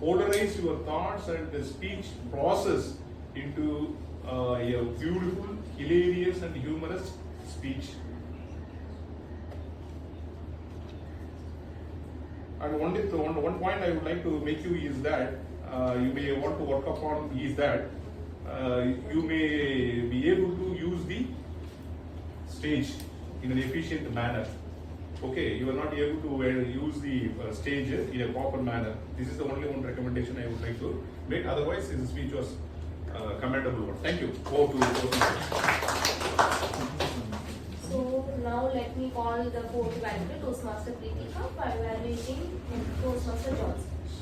Speaker 15: polarize your thoughts and the speech process into a beautiful, hilarious and humorous speech. And one point I would like to make you is that you may want to work upon is that you may be able to use the stage in an efficient manner. Okay, you are not able to use the stage in a proper manner. This is the only one recommendation I would like to make. Otherwise, his speech was commendable one. Thank you. Over to you.
Speaker 3: So now let me call the fourth evaluator, Toastmaster Preetika, for evaluating Toastmaster John's speech.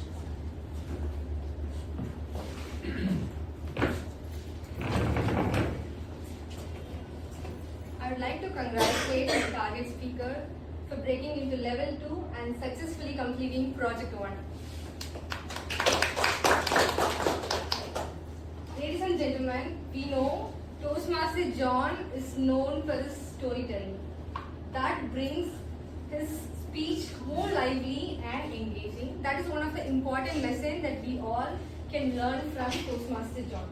Speaker 12: I would like to congratulate the target speaker for breaking into level 2 and successfully completing project 1. Ladies and gentlemen, we know Toastmaster John is known for his storytelling. That brings his speech more lively and engaging. That is one of the important lessons that we all can learn from Toastmaster John.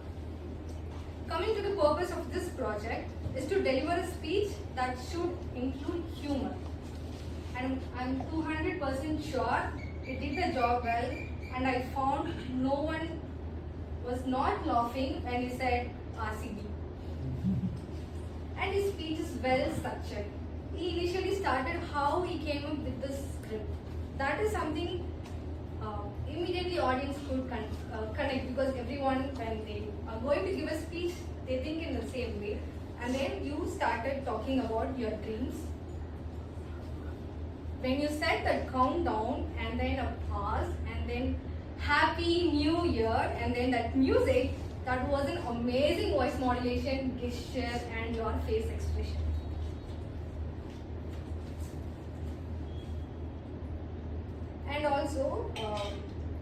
Speaker 12: Coming to the purpose of this project is to deliver a speech that should include humor. And I'm 200% sure it did the job well, and I found no one was not laughing when he said RCB. And his speech is well structured. He initially started how he came up with the script. That is something immediately audience could connect, because everyone, when they are going to give a speech, they think in the same way. And then you started talking about your dreams. When you said that countdown and then a pause and then Happy New Year and then that music, that was an amazing voice modulation, gesture and your face expression. And also,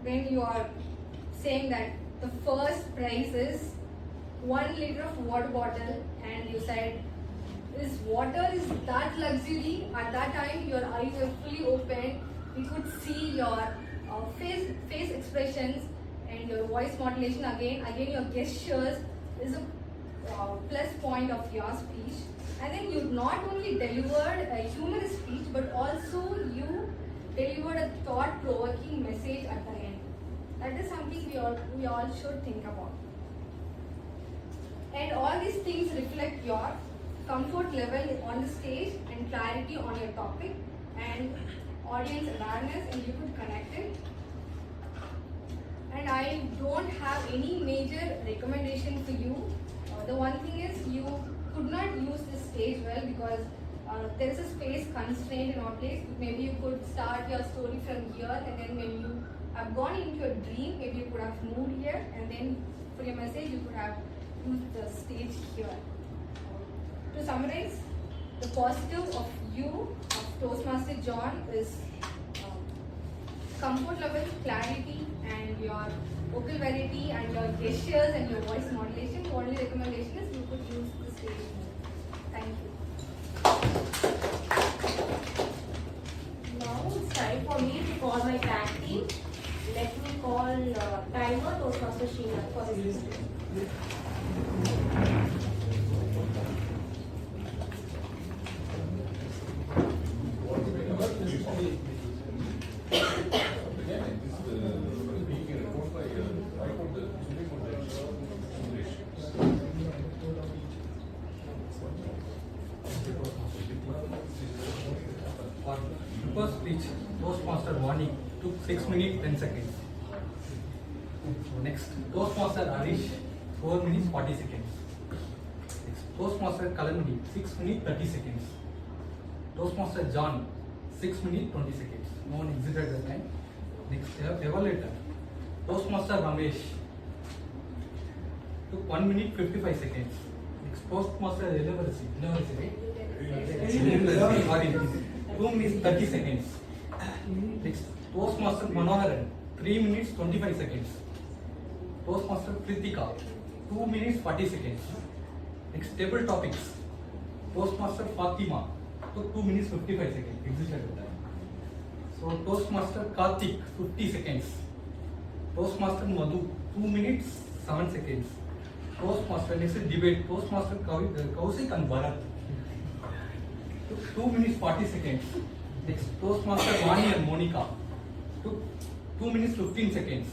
Speaker 12: when you are saying that the first prize is 1 liter of water bottle, and you said, is water is that luxury? At that time, your eyes were fully open. We could see your face expressions and your voice modulation again your gestures is a plus point of your speech. And then you not only delivered a humorous speech, but also you delivered a thought-provoking message at the end. That is something we all should think about. And all these things reflect your comfort level on the stage and clarity on your topic and audience awareness, and you could connect it. And I don't have any major recommendation for you. The one thing is you could not use this stage well because there is a space constraint in our place. Maybe you could start your story from here, and then when you have gone into a dream, maybe you could have moved here, and then for your message you could have used the stage here. To summarize, the positive of Toastmaster John is comfort level, clarity, and your vocal variety, and your gestures and your voice modulation. The only recommendation is you could use the stage more. Thank you.
Speaker 3: Now it's time for me to call my tag team. Let me call timer Toastmaster Sheena for his speech.
Speaker 7: First speech, Toastmaster warning, took 6 minutes 10 seconds. Next, Toastmaster Arish, 4 minutes 40 seconds. Next, Toastmaster Kalamdi, 6 minutes 30 seconds. Toastmaster John, 6 minutes 20 seconds. No one exited the time. Next, evaluator, Toastmaster Ramesh, took 1 minute 55 seconds. Next, Toastmaster Delivery, right? 2 minutes 30 seconds. Next, Toastmaster Manoharan, 3 minutes 25 seconds. Toastmaster Kritika, 2 minutes 40 seconds. Next, table topics. Toastmaster Fatima took 2 minutes 55 seconds. Exited with that. So Toastmaster Karthik 50 seconds. Toastmaster Madhu 2 minutes 7 seconds. Toastmaster, next is debate. Toastmaster Kausik and Bharat took 2 minutes 40 seconds. Next, Toastmaster Vani and Monica took 2 minutes 15 seconds.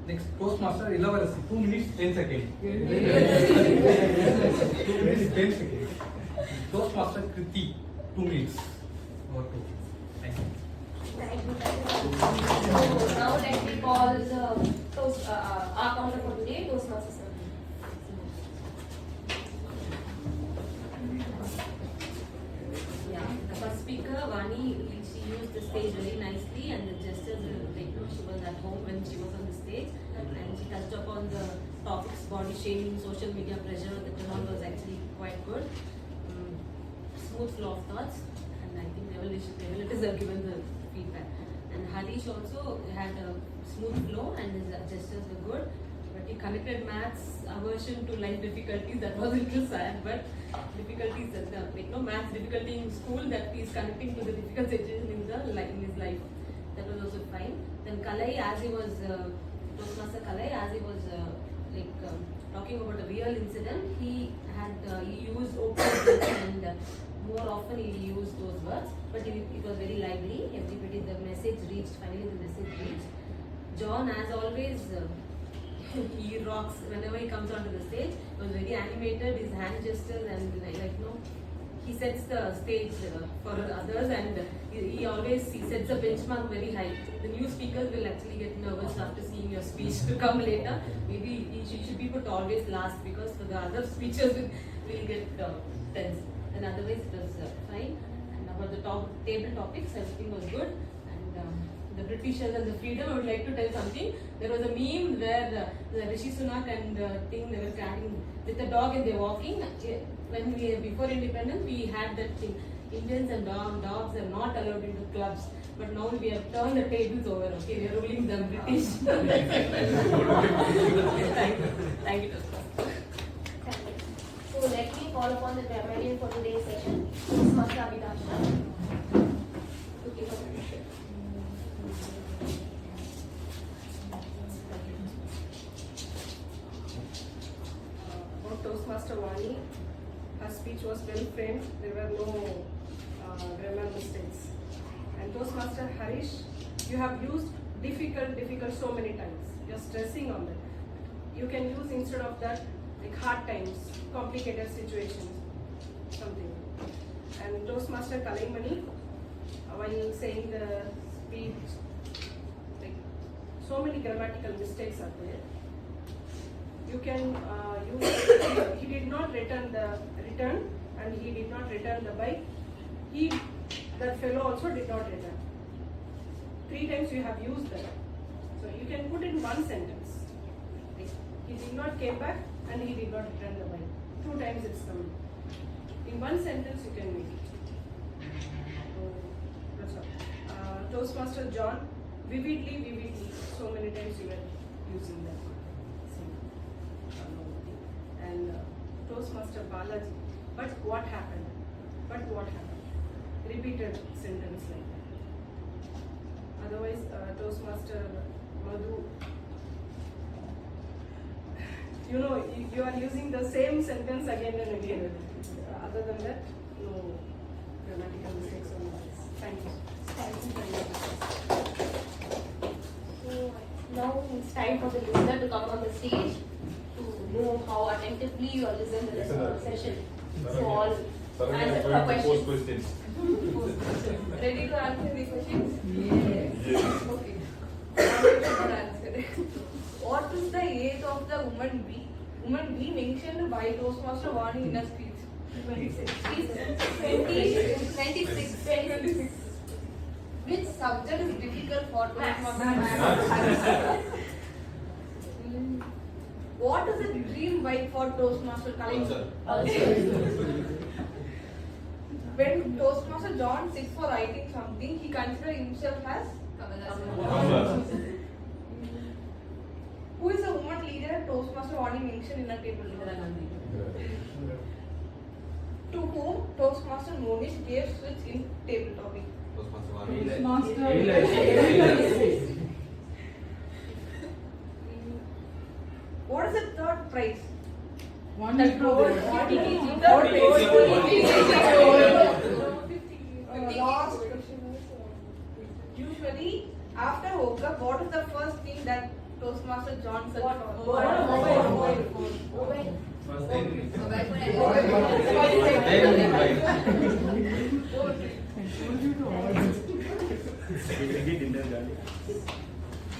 Speaker 7: Next, Toastmaster Ilavarasi 2 minutes 10 seconds. 2 minutes 10 seconds. Toastmaster Kriti 2 minutes. Over to. Thank you.
Speaker 3: Thank you. So now let me call our counter for today, Toastmasters.
Speaker 8: Yeah, the first speaker, Vani, she used the stage very nicely, and the gestures were like, she was at home when she was on the stage, and she touched upon the topics, body shaming, social media pressure. The turn was actually quite good. Smooth flow of thoughts, and I think Revelatives have given the feedback. And Harish also had a smooth flow, and his gestures were good. But he connected maths aversion to life difficulties. That was a little sad, but difficulties maths difficulty in school that he is connecting to the difficult situation in his life. That was also fine. Then Kalai, as he was Toastmaster Kalai, as he was talking about a real incident, he used open and more often he used those words, but it was very lively. Everybody, the message reached. Finally, the message reached. John, as always, he rocks whenever he comes onto the stage. He was very animated. His hand gestures and he sets the stage for others, and he sets a benchmark very high. The new speakers will actually get nervous after seeing your speech to come later. Maybe you should be put always last, because for the other speeches will get tense. And otherwise it was fine. And about the table topics, everything was good. And the Britishers and the freedom, I would like to tell something. There was a meme where the Rishi Sunak and they were carrying with the dog and they're walking. When before independence, we had that thing. Indians and dogs are not allowed into clubs. But now we have turned the tables over. Okay, we are ruling the British. Thank you.
Speaker 3: So let me call upon the grammarian for today's session, Toastmaster Abhidasha.
Speaker 13: About Toastmaster Vani, her speech was well framed. There were no grammar mistakes. And Toastmaster Harish, you have used difficult so many times. You're stressing on that. You can use instead of that like hard times, complicated situations, something. And Toastmaster Kalaimani, while saying the speech, like so many grammatical mistakes are there. You can use. He did not return the return, and he did not return the bike. That fellow also did not return. 3 times you have used that. So you can put in one sentence. Like, he did not came back, and he did not return the bike. 2 times it's coming. In one sentence you can make it. So that's all. Toastmaster John, vividly, so many times you were using that. And Toastmaster Balaji, but what happened? Repeated sentence like that. Otherwise, Toastmaster Madhu, you are using the same sentence again and again. Other than that, no grammatical mistakes on this. Thank you.
Speaker 3: So now it's time for the listener to come on the stage to know how attentively you are listening to this session. So all answer the questions.
Speaker 10: Ready to answer the questions?
Speaker 15: Yes.
Speaker 10: Okay. Answer. What is the age of the woman B? Woman B mentioned by Toastmaster Vani in a speech. 26. 26. Which subject is difficult for Toastmaster? What is a dream bike for Toastmaster Kalin? When Toastmaster John sits for writing something, he considers himself as Kamala. Who is a woman leader Toastmaster Vani mentioned in a table? To whom Toastmaster Monish gave switch in table topic? What is the third prize?
Speaker 11: One
Speaker 10: The
Speaker 11: is
Speaker 10: gold,
Speaker 11: the-
Speaker 10: 40 kg. Last question is, usually after woke up, what is the first thing that Toastmaster John said?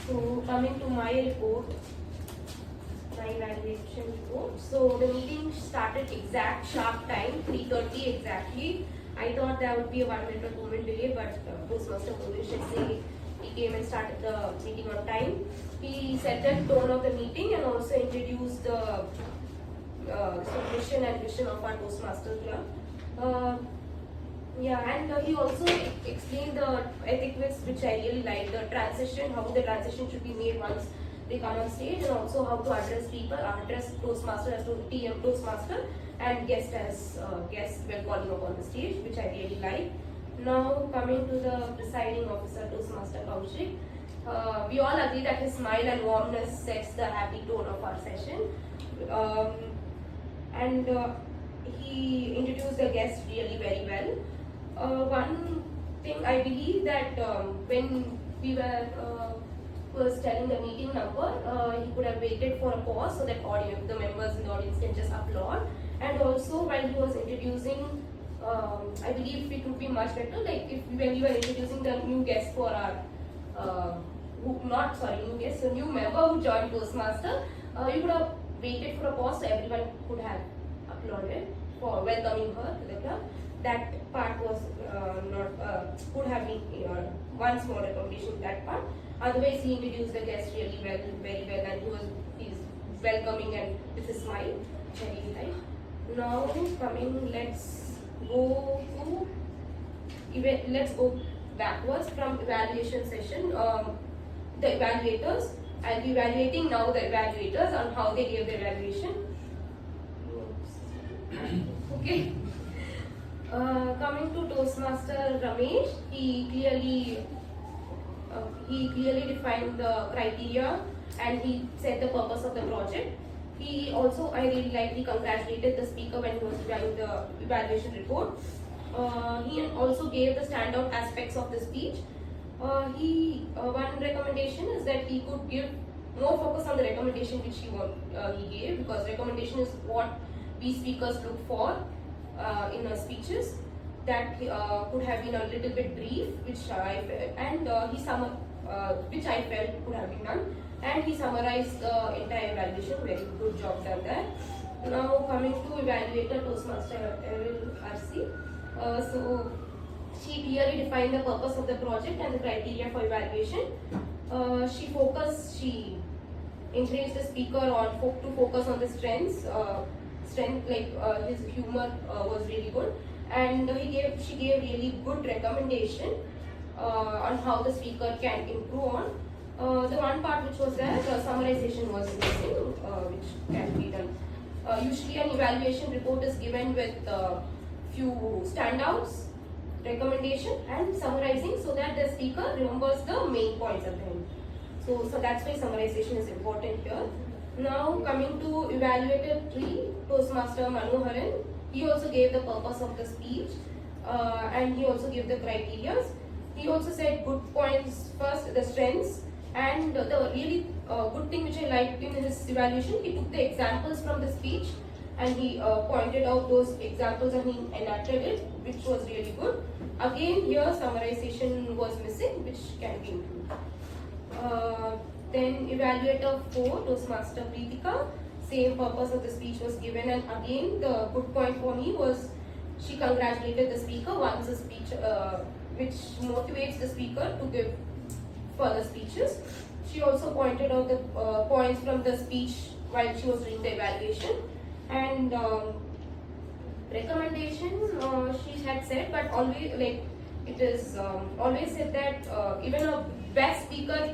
Speaker 3: So coming to my report, my evaluation report. So the meeting started exact sharp time, 3:30 exactly. I thought there would be a 1 minute or 2 minute delay, but Toastmaster Monish he came and started the meeting on time. He set the tone of the meeting and also introduced the mission and vision of our Toastmasters Club. And he also explained the etiquettes which I really like, the transition, how the transition should be made once they come on stage, and also how to address people, address Toastmaster as to TM Toastmaster and guest as guest when calling upon the stage, which I really like. Now coming to the presiding officer, Toastmaster Kaushik, we all agree that his smile and warmness sets the happy tone of our session. He introduced the guests really very well. One thing I believe that when we were was telling the meeting number, he could have waited for a pause so that the members in the audience can just applaud. And also while he was introducing, I believe it would be much better, like when we were introducing the new guest for our new member who joined Toastmaster, you could have waited for a pause so everyone could have applauded for welcoming her to the club. That part was could have been one small recommendation, that part. Otherwise, he introduced the guest really well, very well, and he's welcoming and with a smile, which I really like. Now let's go backwards from evaluation session. The evaluators, I'll be evaluating now the evaluators on how they gave the evaluation. Okay. Coming to Toastmaster Ramesh, he clearly defined the criteria and he said the purpose of the project. He also, I really liked, he congratulated the speaker when he was doing the evaluation report. He also gave the standout aspects of the speech. One recommendation is that he could give more focus on the recommendation which he gave, because recommendation is what we speakers look for in our speeches. That could have been a little bit brief, which I felt could have been done. And he summarized the entire evaluation. Very good job done there. Now coming to evaluator Toastmaster RC. So she clearly defined the purpose of the project and the criteria for evaluation. She encouraged the speaker to focus on the strengths. His humor was really good, and she gave really good recommendation on how the speaker can improve on. The one part which was there, the summarization was missing, which can be done. Usually an evaluation report is given with few standouts, recommendation and summarizing, so that the speaker remembers the main points at the end. So that's why summarization is important here. Now coming to evaluator 3, Toastmaster Manoharan, he also gave the purpose of the speech and he also gave the criteria. He also said good points first, the strengths, and the really good thing which I liked in his evaluation, he took the examples from the speech and he pointed out those examples and he enacted it, which was really good. Again here summarization was missing, which can be improved. Then evaluator 4, Toastmaster Pritika, same purpose of the speech was given, and again the good point for me was she congratulated the speaker once the speech, which motivates the speaker to give further speeches. She also pointed out the points from the speech while she was doing the evaluation. And recommendation, she had said, but always always said that even a best speaker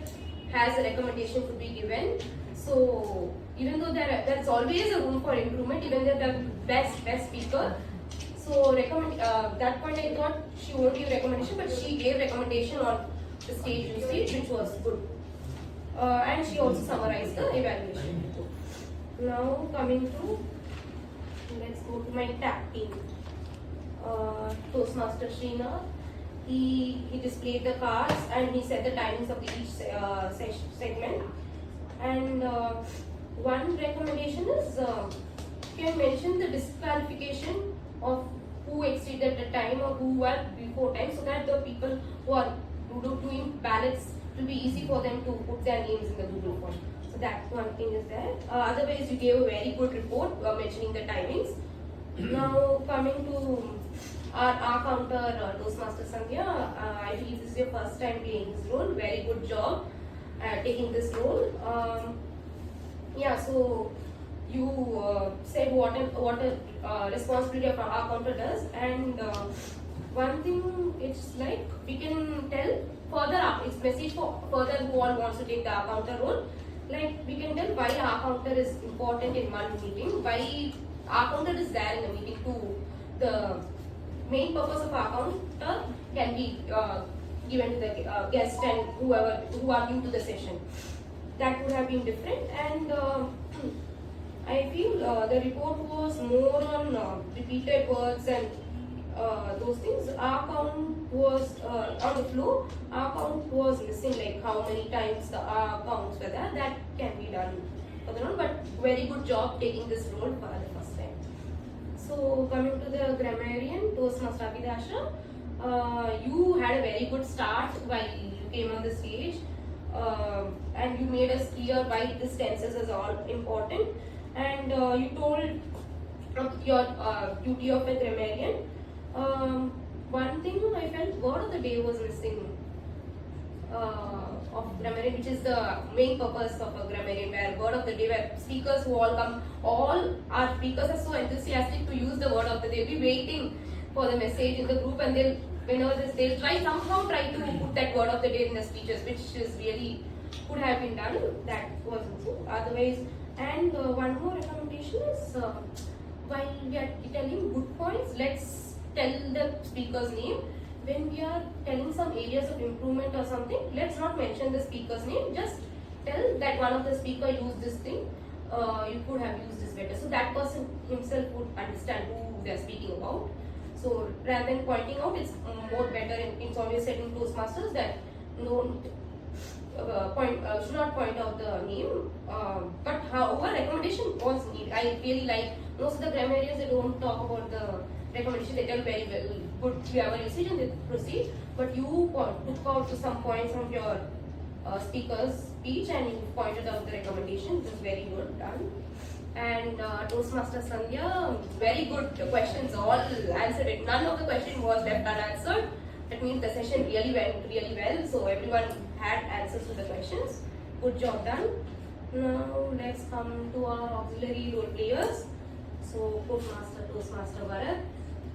Speaker 3: has a recommendation to be given. So even though there's always a room for improvement, even they're the best speaker. So that point I thought she won't give recommendation, but she gave recommendation on the stage usage, which was good. And she also summarized the evaluation. Now coming to, let's go to my tag team. Toastmaster Srinath, he displayed the cards and he said the timings of each segment. And one recommendation is you can mention the disqualification of who exceeded the time or who were before time, so that the people who are doing ballots, it will be easy for them to put their names in the Google form. So that one thing is there. Otherwise, you gave a very good report mentioning the timings. Now coming to our counter, Toastmaster Sandhya, I believe this is your first time playing this role. Very good job taking this role. Yeah, so you said what a responsibility of our counter does, and one thing it's like we can tell further up. It's message for further who all wants to take the counter role. Like we can tell why our counter is important in one meeting, why our counter is there in the meeting too. The main purpose of our counter can be given to the guest and who are new to the session. That would have been different, and I feel the report was more on repeated words and those things. Our count was on the flow. Our count was missing, like how many times the counts were there. That can be done for the role, but very good job taking this role for the first time. So coming to the grammarian, Toastmaster Abhidasha, you had a very good start while you came on the stage, and you made us clear why this tenses is all important, and you told your duty of a grammarian. One thing I felt word of the day was missing of grammarian, which is the main purpose of a grammarian, where word of the day, where speakers who all come, all our speakers are so enthusiastic to use the word of the day. They'll be waiting for the message in the group, and they'll somehow try to put that word of the day in the speeches, which is really could have been done. That was otherwise. And one more recommendation is while we are telling good points, let's tell the speaker's name. When we are telling some areas of improvement or something, let's not mention the speaker's name. Just tell that one of the speaker used this thing. You could have used this better. So that person himself would understand who they are speaking about. So rather than pointing out, it's more better. It's always said in Toastmasters that don't should not point out the name. But however, recommendation was needed. I really like most of the grammarians. They don't talk about the recommendation. They tell very well, good, clever usage, and they proceed. But you took out some points from your speaker's speech and you pointed out the recommendation. It was very good done. And Toastmaster Sandhya, very good questions, all answered it. None of the question was left unanswered. That means the session really went really well. So everyone had answers to the questions. Good job done. Now let's come to our auxiliary role players. So Toastmaster Bharat.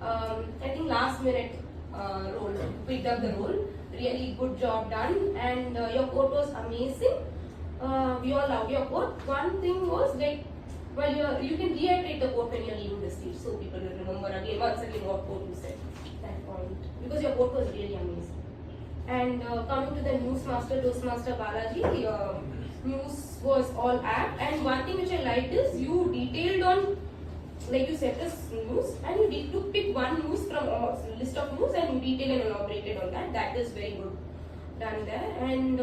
Speaker 3: I think last minute role, picked up the role. Really good job done. And your quote was amazing. We all loved your quote. One thing was like, well, you can reiterate the quote when you're leaving the stage, so people will remember again, once again what quote you said. That point, because your quote was really amazing. And coming to the news master, Toastmaster Balaji, news was all apt. And one thing which I liked is you detailed on, like you said, this news, and you took pick one news from a list of news and you detailed and elaborated on that. That is very good done there. And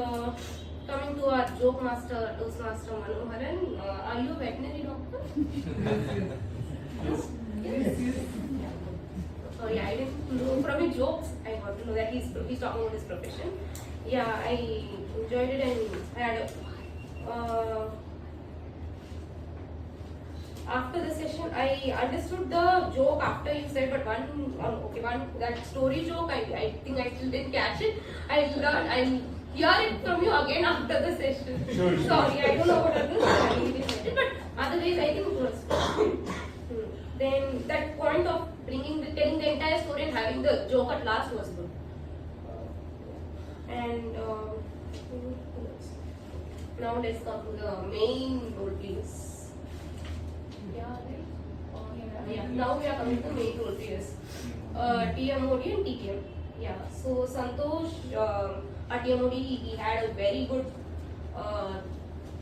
Speaker 3: coming to our joke master, Toastmaster Manoharan, are you a veterinary doctor? Yes. Sorry, I didn't know from your jokes. I got to know that he's talking about his profession. Yeah, I enjoyed it, and I had after the session, I understood the joke after you said, but that story joke, I think I still didn't catch it. I hear it from you again after the session. Sure. Sorry, I don't know what it is. I didn't get it, but otherwise I think it was. Then that point of telling the entire story and having the joke at last was good. And Now let's come to the main role plays. Yeah, right? Oh, yeah. Now we are coming to main role plays. TMOD and TTM. Yeah. So Santosh, at TMOD, he had a very good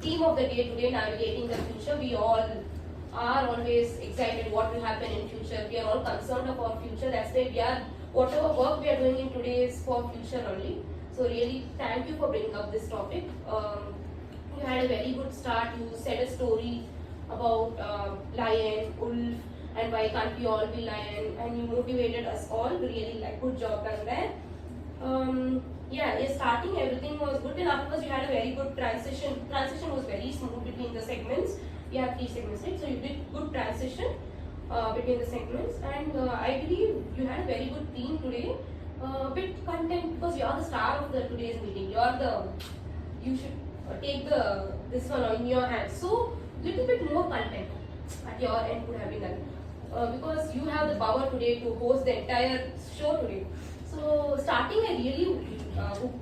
Speaker 3: theme of the day today, navigating the future. We all are always excited what will happen in future. We are all concerned about future. That's why we are, whatever work we are doing in today is for future only. So really, thank you for bringing up this topic. You had a very good start. You said a story about lion, wolf, and why can't we all be lion, and you motivated us all. Really, like, good job done there. Yeah, starting everything was good, and afterwards you had a very good transition. Transition was very smooth between the segments. You have 3 segments, right? So you did good transition between the segments, and I believe you had a very good theme today. Bit content, because you are the star of the today's meeting. You should take this one in your hands. So little bit more content at your end could have been done, because you have the power today to host the entire show today. So starting, I really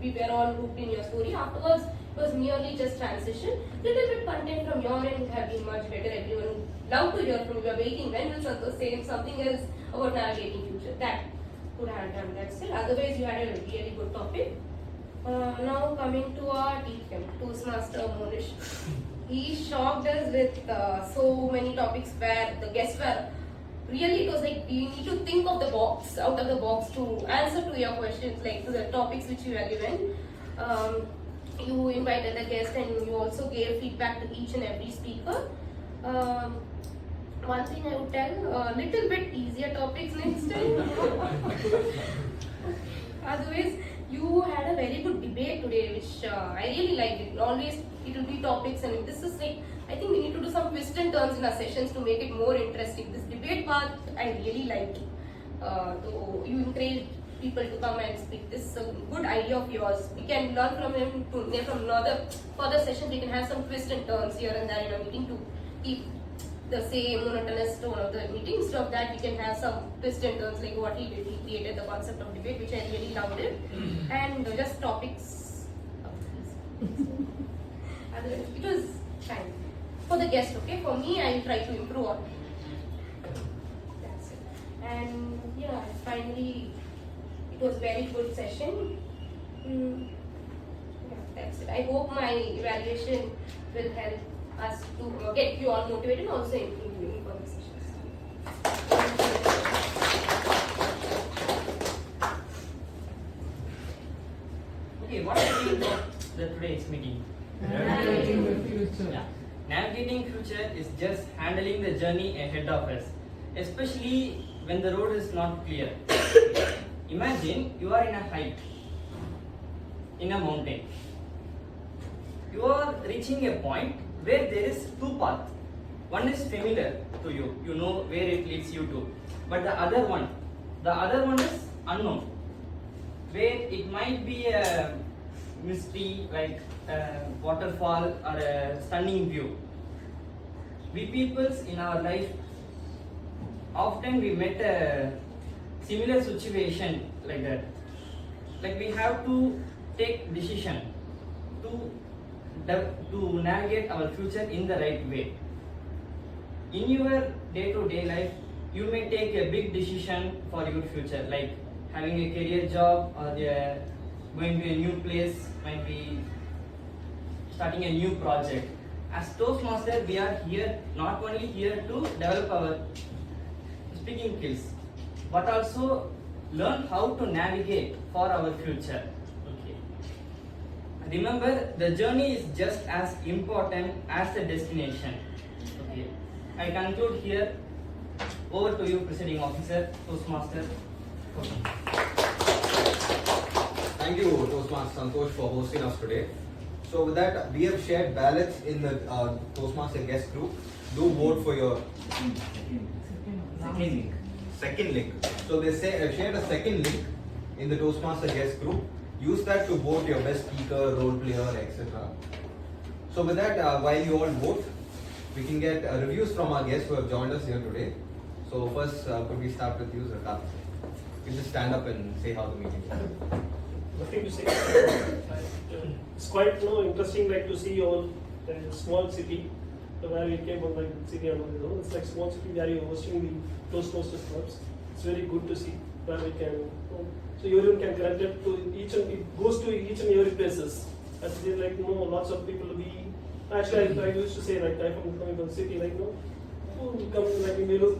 Speaker 3: we were all hooked in your story. Afterwards, it was merely just transition. Little bit content from your end would have been much better. Everyone would love to hear from you. We are waiting. When will Santosh say something else about navigating future? That could have done that still. Otherwise, you had a really good topic. Now coming to our TFM, Toastmaster Monish. He shocked us with so many topics where the guests were really, it was like you need to think of the box, out of the box to answer to your questions, like to the topics which you were given. You invited the guest and you also gave feedback to each and every speaker. One thing I would tell, little bit easier topics next time. Otherwise, you had a very good debate today, which I really liked it. Always it will be topics, and this is like, I think we need to do some twists and turns in our sessions to make it more interesting. This debate part, I really liked. You encouraged people to come and speak. This is a good idea of yours. We can learn from him from another further sessions. We can have some twists and turns here and there in a meeting to keep the same monotonous tone of the meeting. Instead of that, we can have some twists and turns like what he did. He created the concept of debate, which I really loved it. And just topics. It was fine. For the guest, okay? For me, I will try to improve on it. That's it. And yeah, finally, it was very good session. Yeah, that's it. I hope my evaluation will help us to get you all motivated and also improve you in further sessions.
Speaker 5: Okay, what do you think about today's meeting?
Speaker 7: Navigating the future.
Speaker 5: Yeah. Navigating future is just handling the journey ahead of us, especially when the road is not clear. Imagine you are in a hike, in a mountain. You are reaching a point where there is 2 paths. One is familiar to you, you know where it leads you to. But the other one is unknown, where it might be a mystery like a waterfall or a stunning view. We peoples in our life, often we met a similar situation like that. Like we have to take decision to navigate our future in the right way. In your day-to-day life, you may take a big decision for your future, like having a career job or going to a new place, might be starting a new project. As Toastmaster, we are here not only here to develop our speaking skills, but also learn how to navigate for our future. Okay. Remember, the journey is just as important as the destination. Okay. I conclude here. Over to you, Presiding Officer, Toastmaster.
Speaker 2: Thank you, Toastmaster Santosh, for hosting us today. So with that, we have shared ballots in the Toastmaster guest group. Do vote for your second link. So they say shared a second link in the Toastmaster guest group. Use that to vote your best speaker, role player, etc. So with that, while you all vote, we can get reviews from our guests who have joined us here today. So first, could we start with you, Zaka? You just stand up and say how the meeting is.
Speaker 4: nothing to say. It's quite interesting, like to see all the small city where we came from, like city and all. It's like small city where you're hosting the Toastmasters clubs. It's very good to see where we can. So everyone can connect it to each and it goes to each and every places. As they like lots of people we actually I used to say like I'm coming from the city like who come like in Vellore,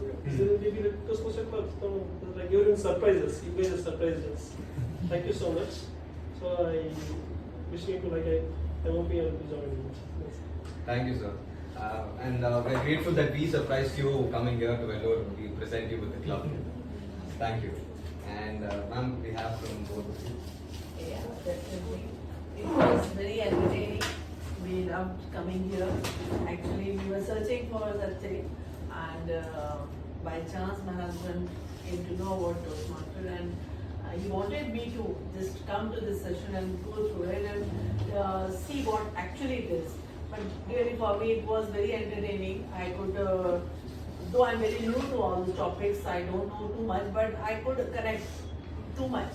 Speaker 4: maybe the Toastmasters club. Like everyone surprises. You guys have surprised us. Thank you so much. So I wish you to I'm hoping I will be joining.
Speaker 2: Thank you, sir. And we're grateful that we surprised you coming here to Vellore. We present you with the club. Thank you. And ma'am, we have from both of you.
Speaker 21: Yeah, definitely. It was very entertaining. We loved coming here. Actually, we were searching for that thing, and by chance, my husband came to know about Toastmaster, and he wanted me to just come to this session and go through it and see what actually it is. But really, for me, it was very entertaining. I could, though I'm very new to all these topics, I don't know too much, but I could connect too much.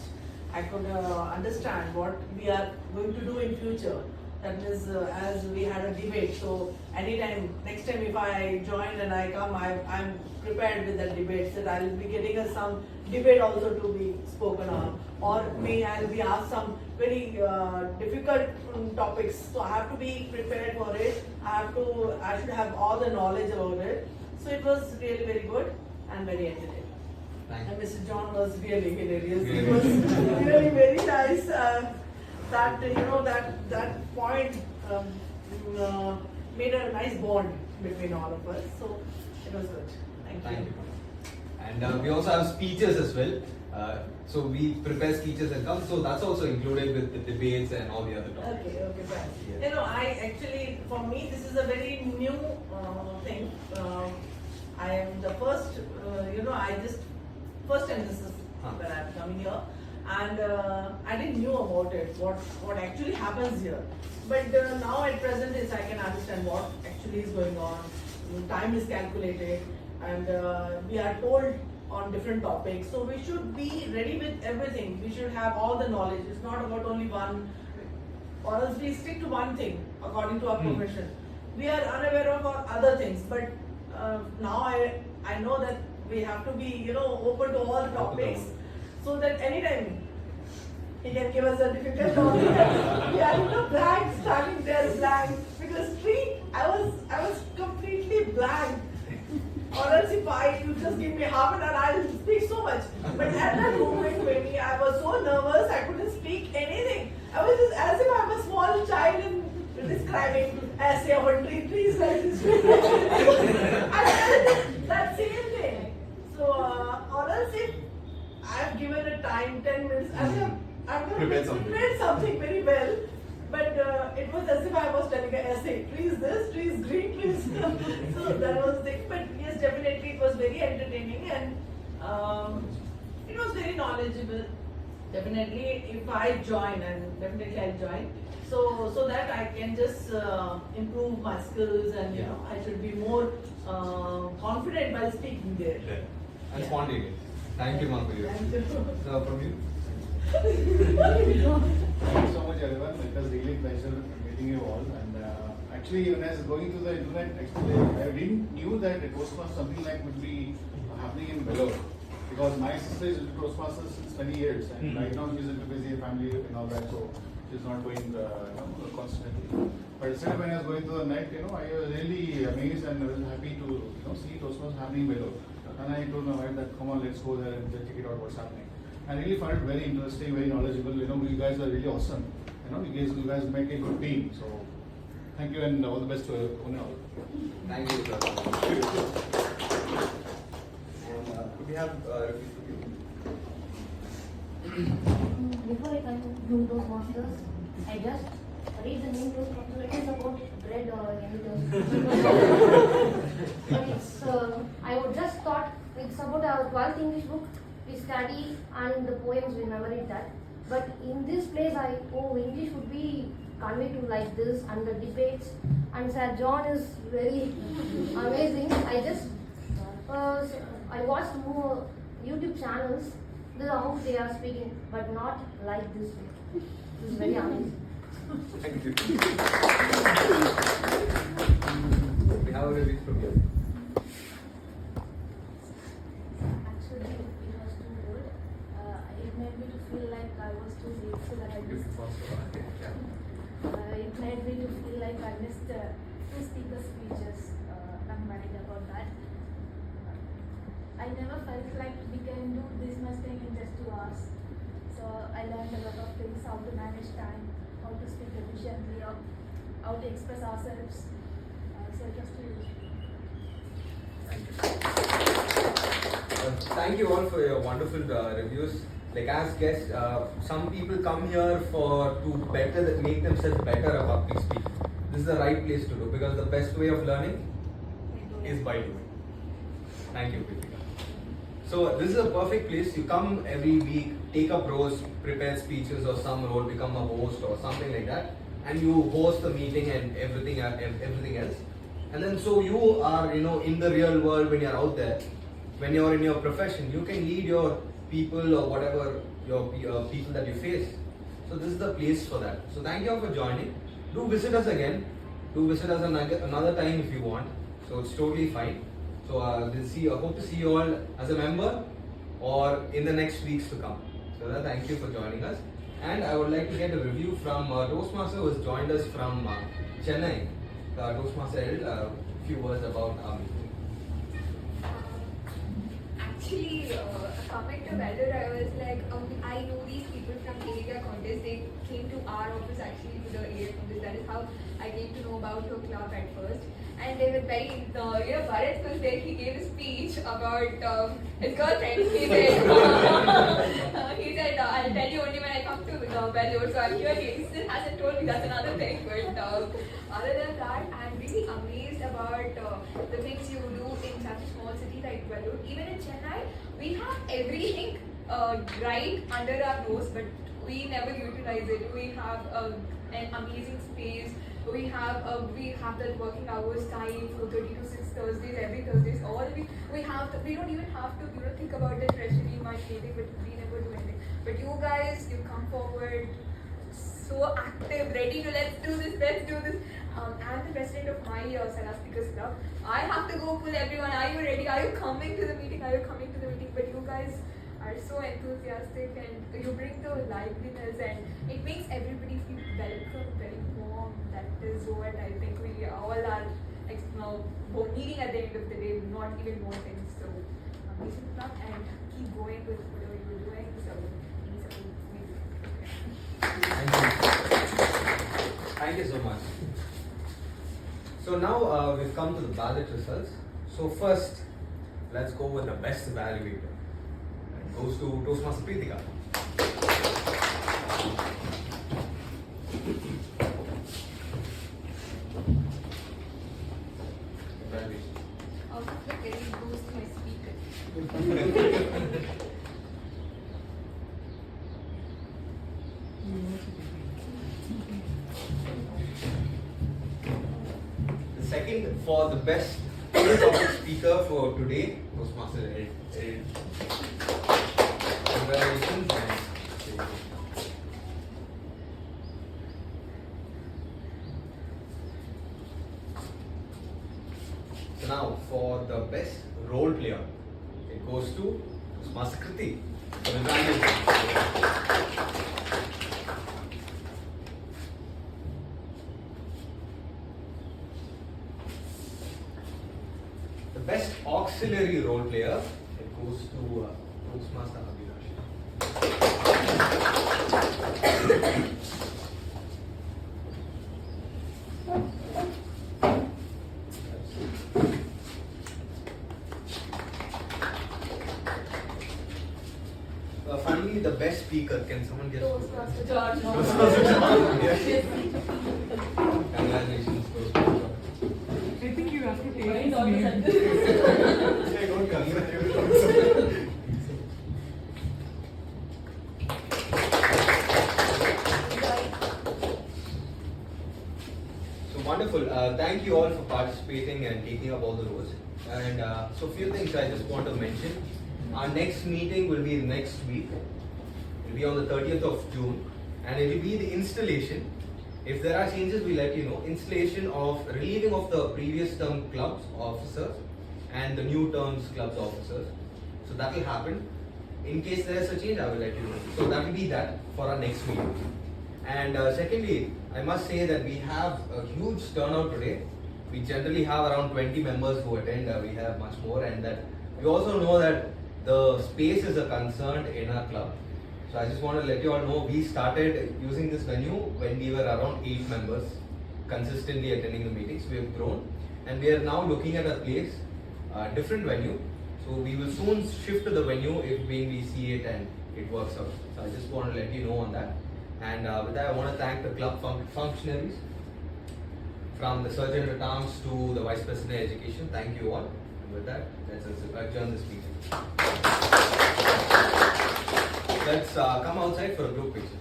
Speaker 21: I could understand what we are going to do in future. That is, as we had a debate. So anytime, next time if I join and I come, I'm prepared with that debate. That I'll be getting some debate also to be spoken on, or I'll be asked some very difficult topics. So I have to be prepared for it. I should have all the knowledge about it. So it was really very good and very entertaining. And Mr. John was really hilarious. It was really very nice. That point made a nice bond between all of us. So it was good. Thank you.
Speaker 2: And we also have speeches as well. So we prepare speeches and come. So that's also included with the debates and all the other topics.
Speaker 21: Okay, fine. Yeah. I actually, for me, this is a very new thing. I am the first, first time this is that I'm coming here. And I didn't know about it, what actually happens here. But now at present is I can understand what actually is going on. Time is calculated, and we are told on different topics. So we should be ready with everything. We should have all the knowledge. It's not about only one, or else we stick to one thing according to our profession. We are unaware of other things, but now I know that we have to be open to all the topics. So that anytime he can give us a difficult topic. We are blank, starting there blank. Because I was completely blank. Or else if you just give me half an hour, I'll speak so much. But at that moment when I was so nervous, I couldn't speak anything. I was just as if I'm a small child and describing essay about trees like this. I felt that same thing. So or else if I've given a time 10 minutes. I'm going to prepare something very well, but it was as if I was telling an essay. Trees this, trees green, trees. So that was the thing. But yes, definitely it was very entertaining and it was very knowledgeable. Definitely, if I join, and definitely I'll join, so that I can just improve my skills and I should be more confident while speaking there.
Speaker 2: And spontaneous. Thank you, ma'am, for you.
Speaker 21: Thank you.
Speaker 2: So from you.
Speaker 6: Thank you so much, everyone. It was really a pleasure meeting you all. And actually, when I was going through the internet, I didn't knew that a Toastmaster something like would be happening in Vellore. Because my sister is into Toastmasters since 20 years, and right now she's into busy family and all that, so she's not going constantly. But instead, when I was going through the net, I was really amazed and I was happy to see Toastmasters happening in Vellore. And I told my wife that come on, let's go there and check it out what's happening. I really found it very interesting, very knowledgeable. You guys are really awesome. You guys make a good team. So thank you and all the best to all.
Speaker 2: Thank you, sir. And could we have
Speaker 3: Before I conclude those masters, I just read the name Toastmasters. It is about bread or anything. But it's I would just thought it's about our 12th English book. We study and the poems we memorize that. But in this place, English would be conveyed to like this, and the debates. And Sir John is very amazing. I watched more YouTube channels. This is how they are speaking, but not like this way. This is very amazing.
Speaker 2: Thank you. We have a review from you.
Speaker 17: Actually, it was too good. It made me to feel like I was too grateful that I missed. It made me to feel like I missed two speaker speeches. I'm worried about that. I never felt like we can do this much thing in just 2 hours. So I learned a lot of things: how to manage time, how to speak efficiently, how to express ourselves. So it was too useful.
Speaker 2: Thank you all for your wonderful reviews. Like as guests, some people come here to make themselves better at public speaking. This is the right place to do, because the best way of learning is by doing. Thank you, Pritika. So this is a perfect place. You come every week, take up roles, prepare speeches or some role, become a host or something like that, and you host the meeting and everything else. And then so you are, in the real world when you're out there, when you're in your profession, you can lead your people or whatever your people that you face. So this is the place for that. So thank you all for joining. Do visit us again. Do visit us another time if you want. So it's totally fine. So I hope to see you all as a member or in the next weeks to come. So thank you for joining us. And I would like to get a review from Toastmaster who has joined us from Chennai. Toastmaster, a few words about our meeting.
Speaker 12: Actually, coming to Vellore, I was like, I know these people from area contest. They came to our office actually to the area contest. That is how I came to know about your club at first. And they were very, Bharat was there. He gave a speech about his girlfriend. He said, I'll tell you only when I come to Vellore. So I'm here. He still hasn't told me. That's another thing. But other than that, I'm really amazed about the things you do in such a small city like Vellore. Even in Chennai, we have everything right under our nose, but we never utilize it. We have an amazing space. We have that working hours time, 4:30 to 6 Thursdays, every Thursdays. We don't even have to think about the treasury much meeting, but we never do anything. But you guys, you come forward, so active, ready to let's do this. I'm the president of my Sala Speakers Club. I have to go pull everyone. Are you ready? Are you coming to the meeting? But you guys are so enthusiastic and you bring the liveliness and it makes everybody feel welcome, very warm. That is what I think we all are needing at the end of the day, not even more things. So amazing club and keep going with whatever you're doing. So
Speaker 2: Thank you so much. So now we've come to the ballot results. So first, let's go with the best evaluator. It goes to Toastmaster Pritika. Evaluation.
Speaker 12: out of the very goes to my speaker.
Speaker 2: The second for the best topic speaker for today, Toastmaster Erin. Congratulations. So now for the best role player, it goes to Toastmaster Kriti. The best auxiliary role player, it goes to Toastmaster Abhinash. Finally, the best speaker. Can someone guess?
Speaker 12: Toastmaster George.
Speaker 2: Toastmaster George. Yes. Congratulations, Toastmaster George.
Speaker 11: I think you have to take
Speaker 12: Why
Speaker 11: his
Speaker 12: not
Speaker 11: name.
Speaker 2: I don't congratulate. So wonderful. Thank you all for participating and taking up all the roles. And so few things I just want to mention. Our next meeting will be next week. It will be on the 30th of June, and it will be the installation. If there are changes, we'll let you know. Installation of relieving of the previous term clubs officers and the new terms clubs officers. So that will happen. In case there is a change, I will let you know. So that will be that for our next meeting. And secondly, I must say that we have a huge turnout today. We generally have around 20 members who attend. We have much more, and that we also know that the space is a concern in our club. So I just want to let you all know we started using this venue when we were around 8 members consistently attending the meetings. We have grown, and we are now looking at a place, different venue. So we will soon shift to the venue if we see it and it works out. So I just want to let you know on that. And with that, I want to thank the club functionaries, from the Surgeon at Arms to the Vice President of Education. Thank you all. And with that, let's adjourn this meeting. Let's come outside for a group picture.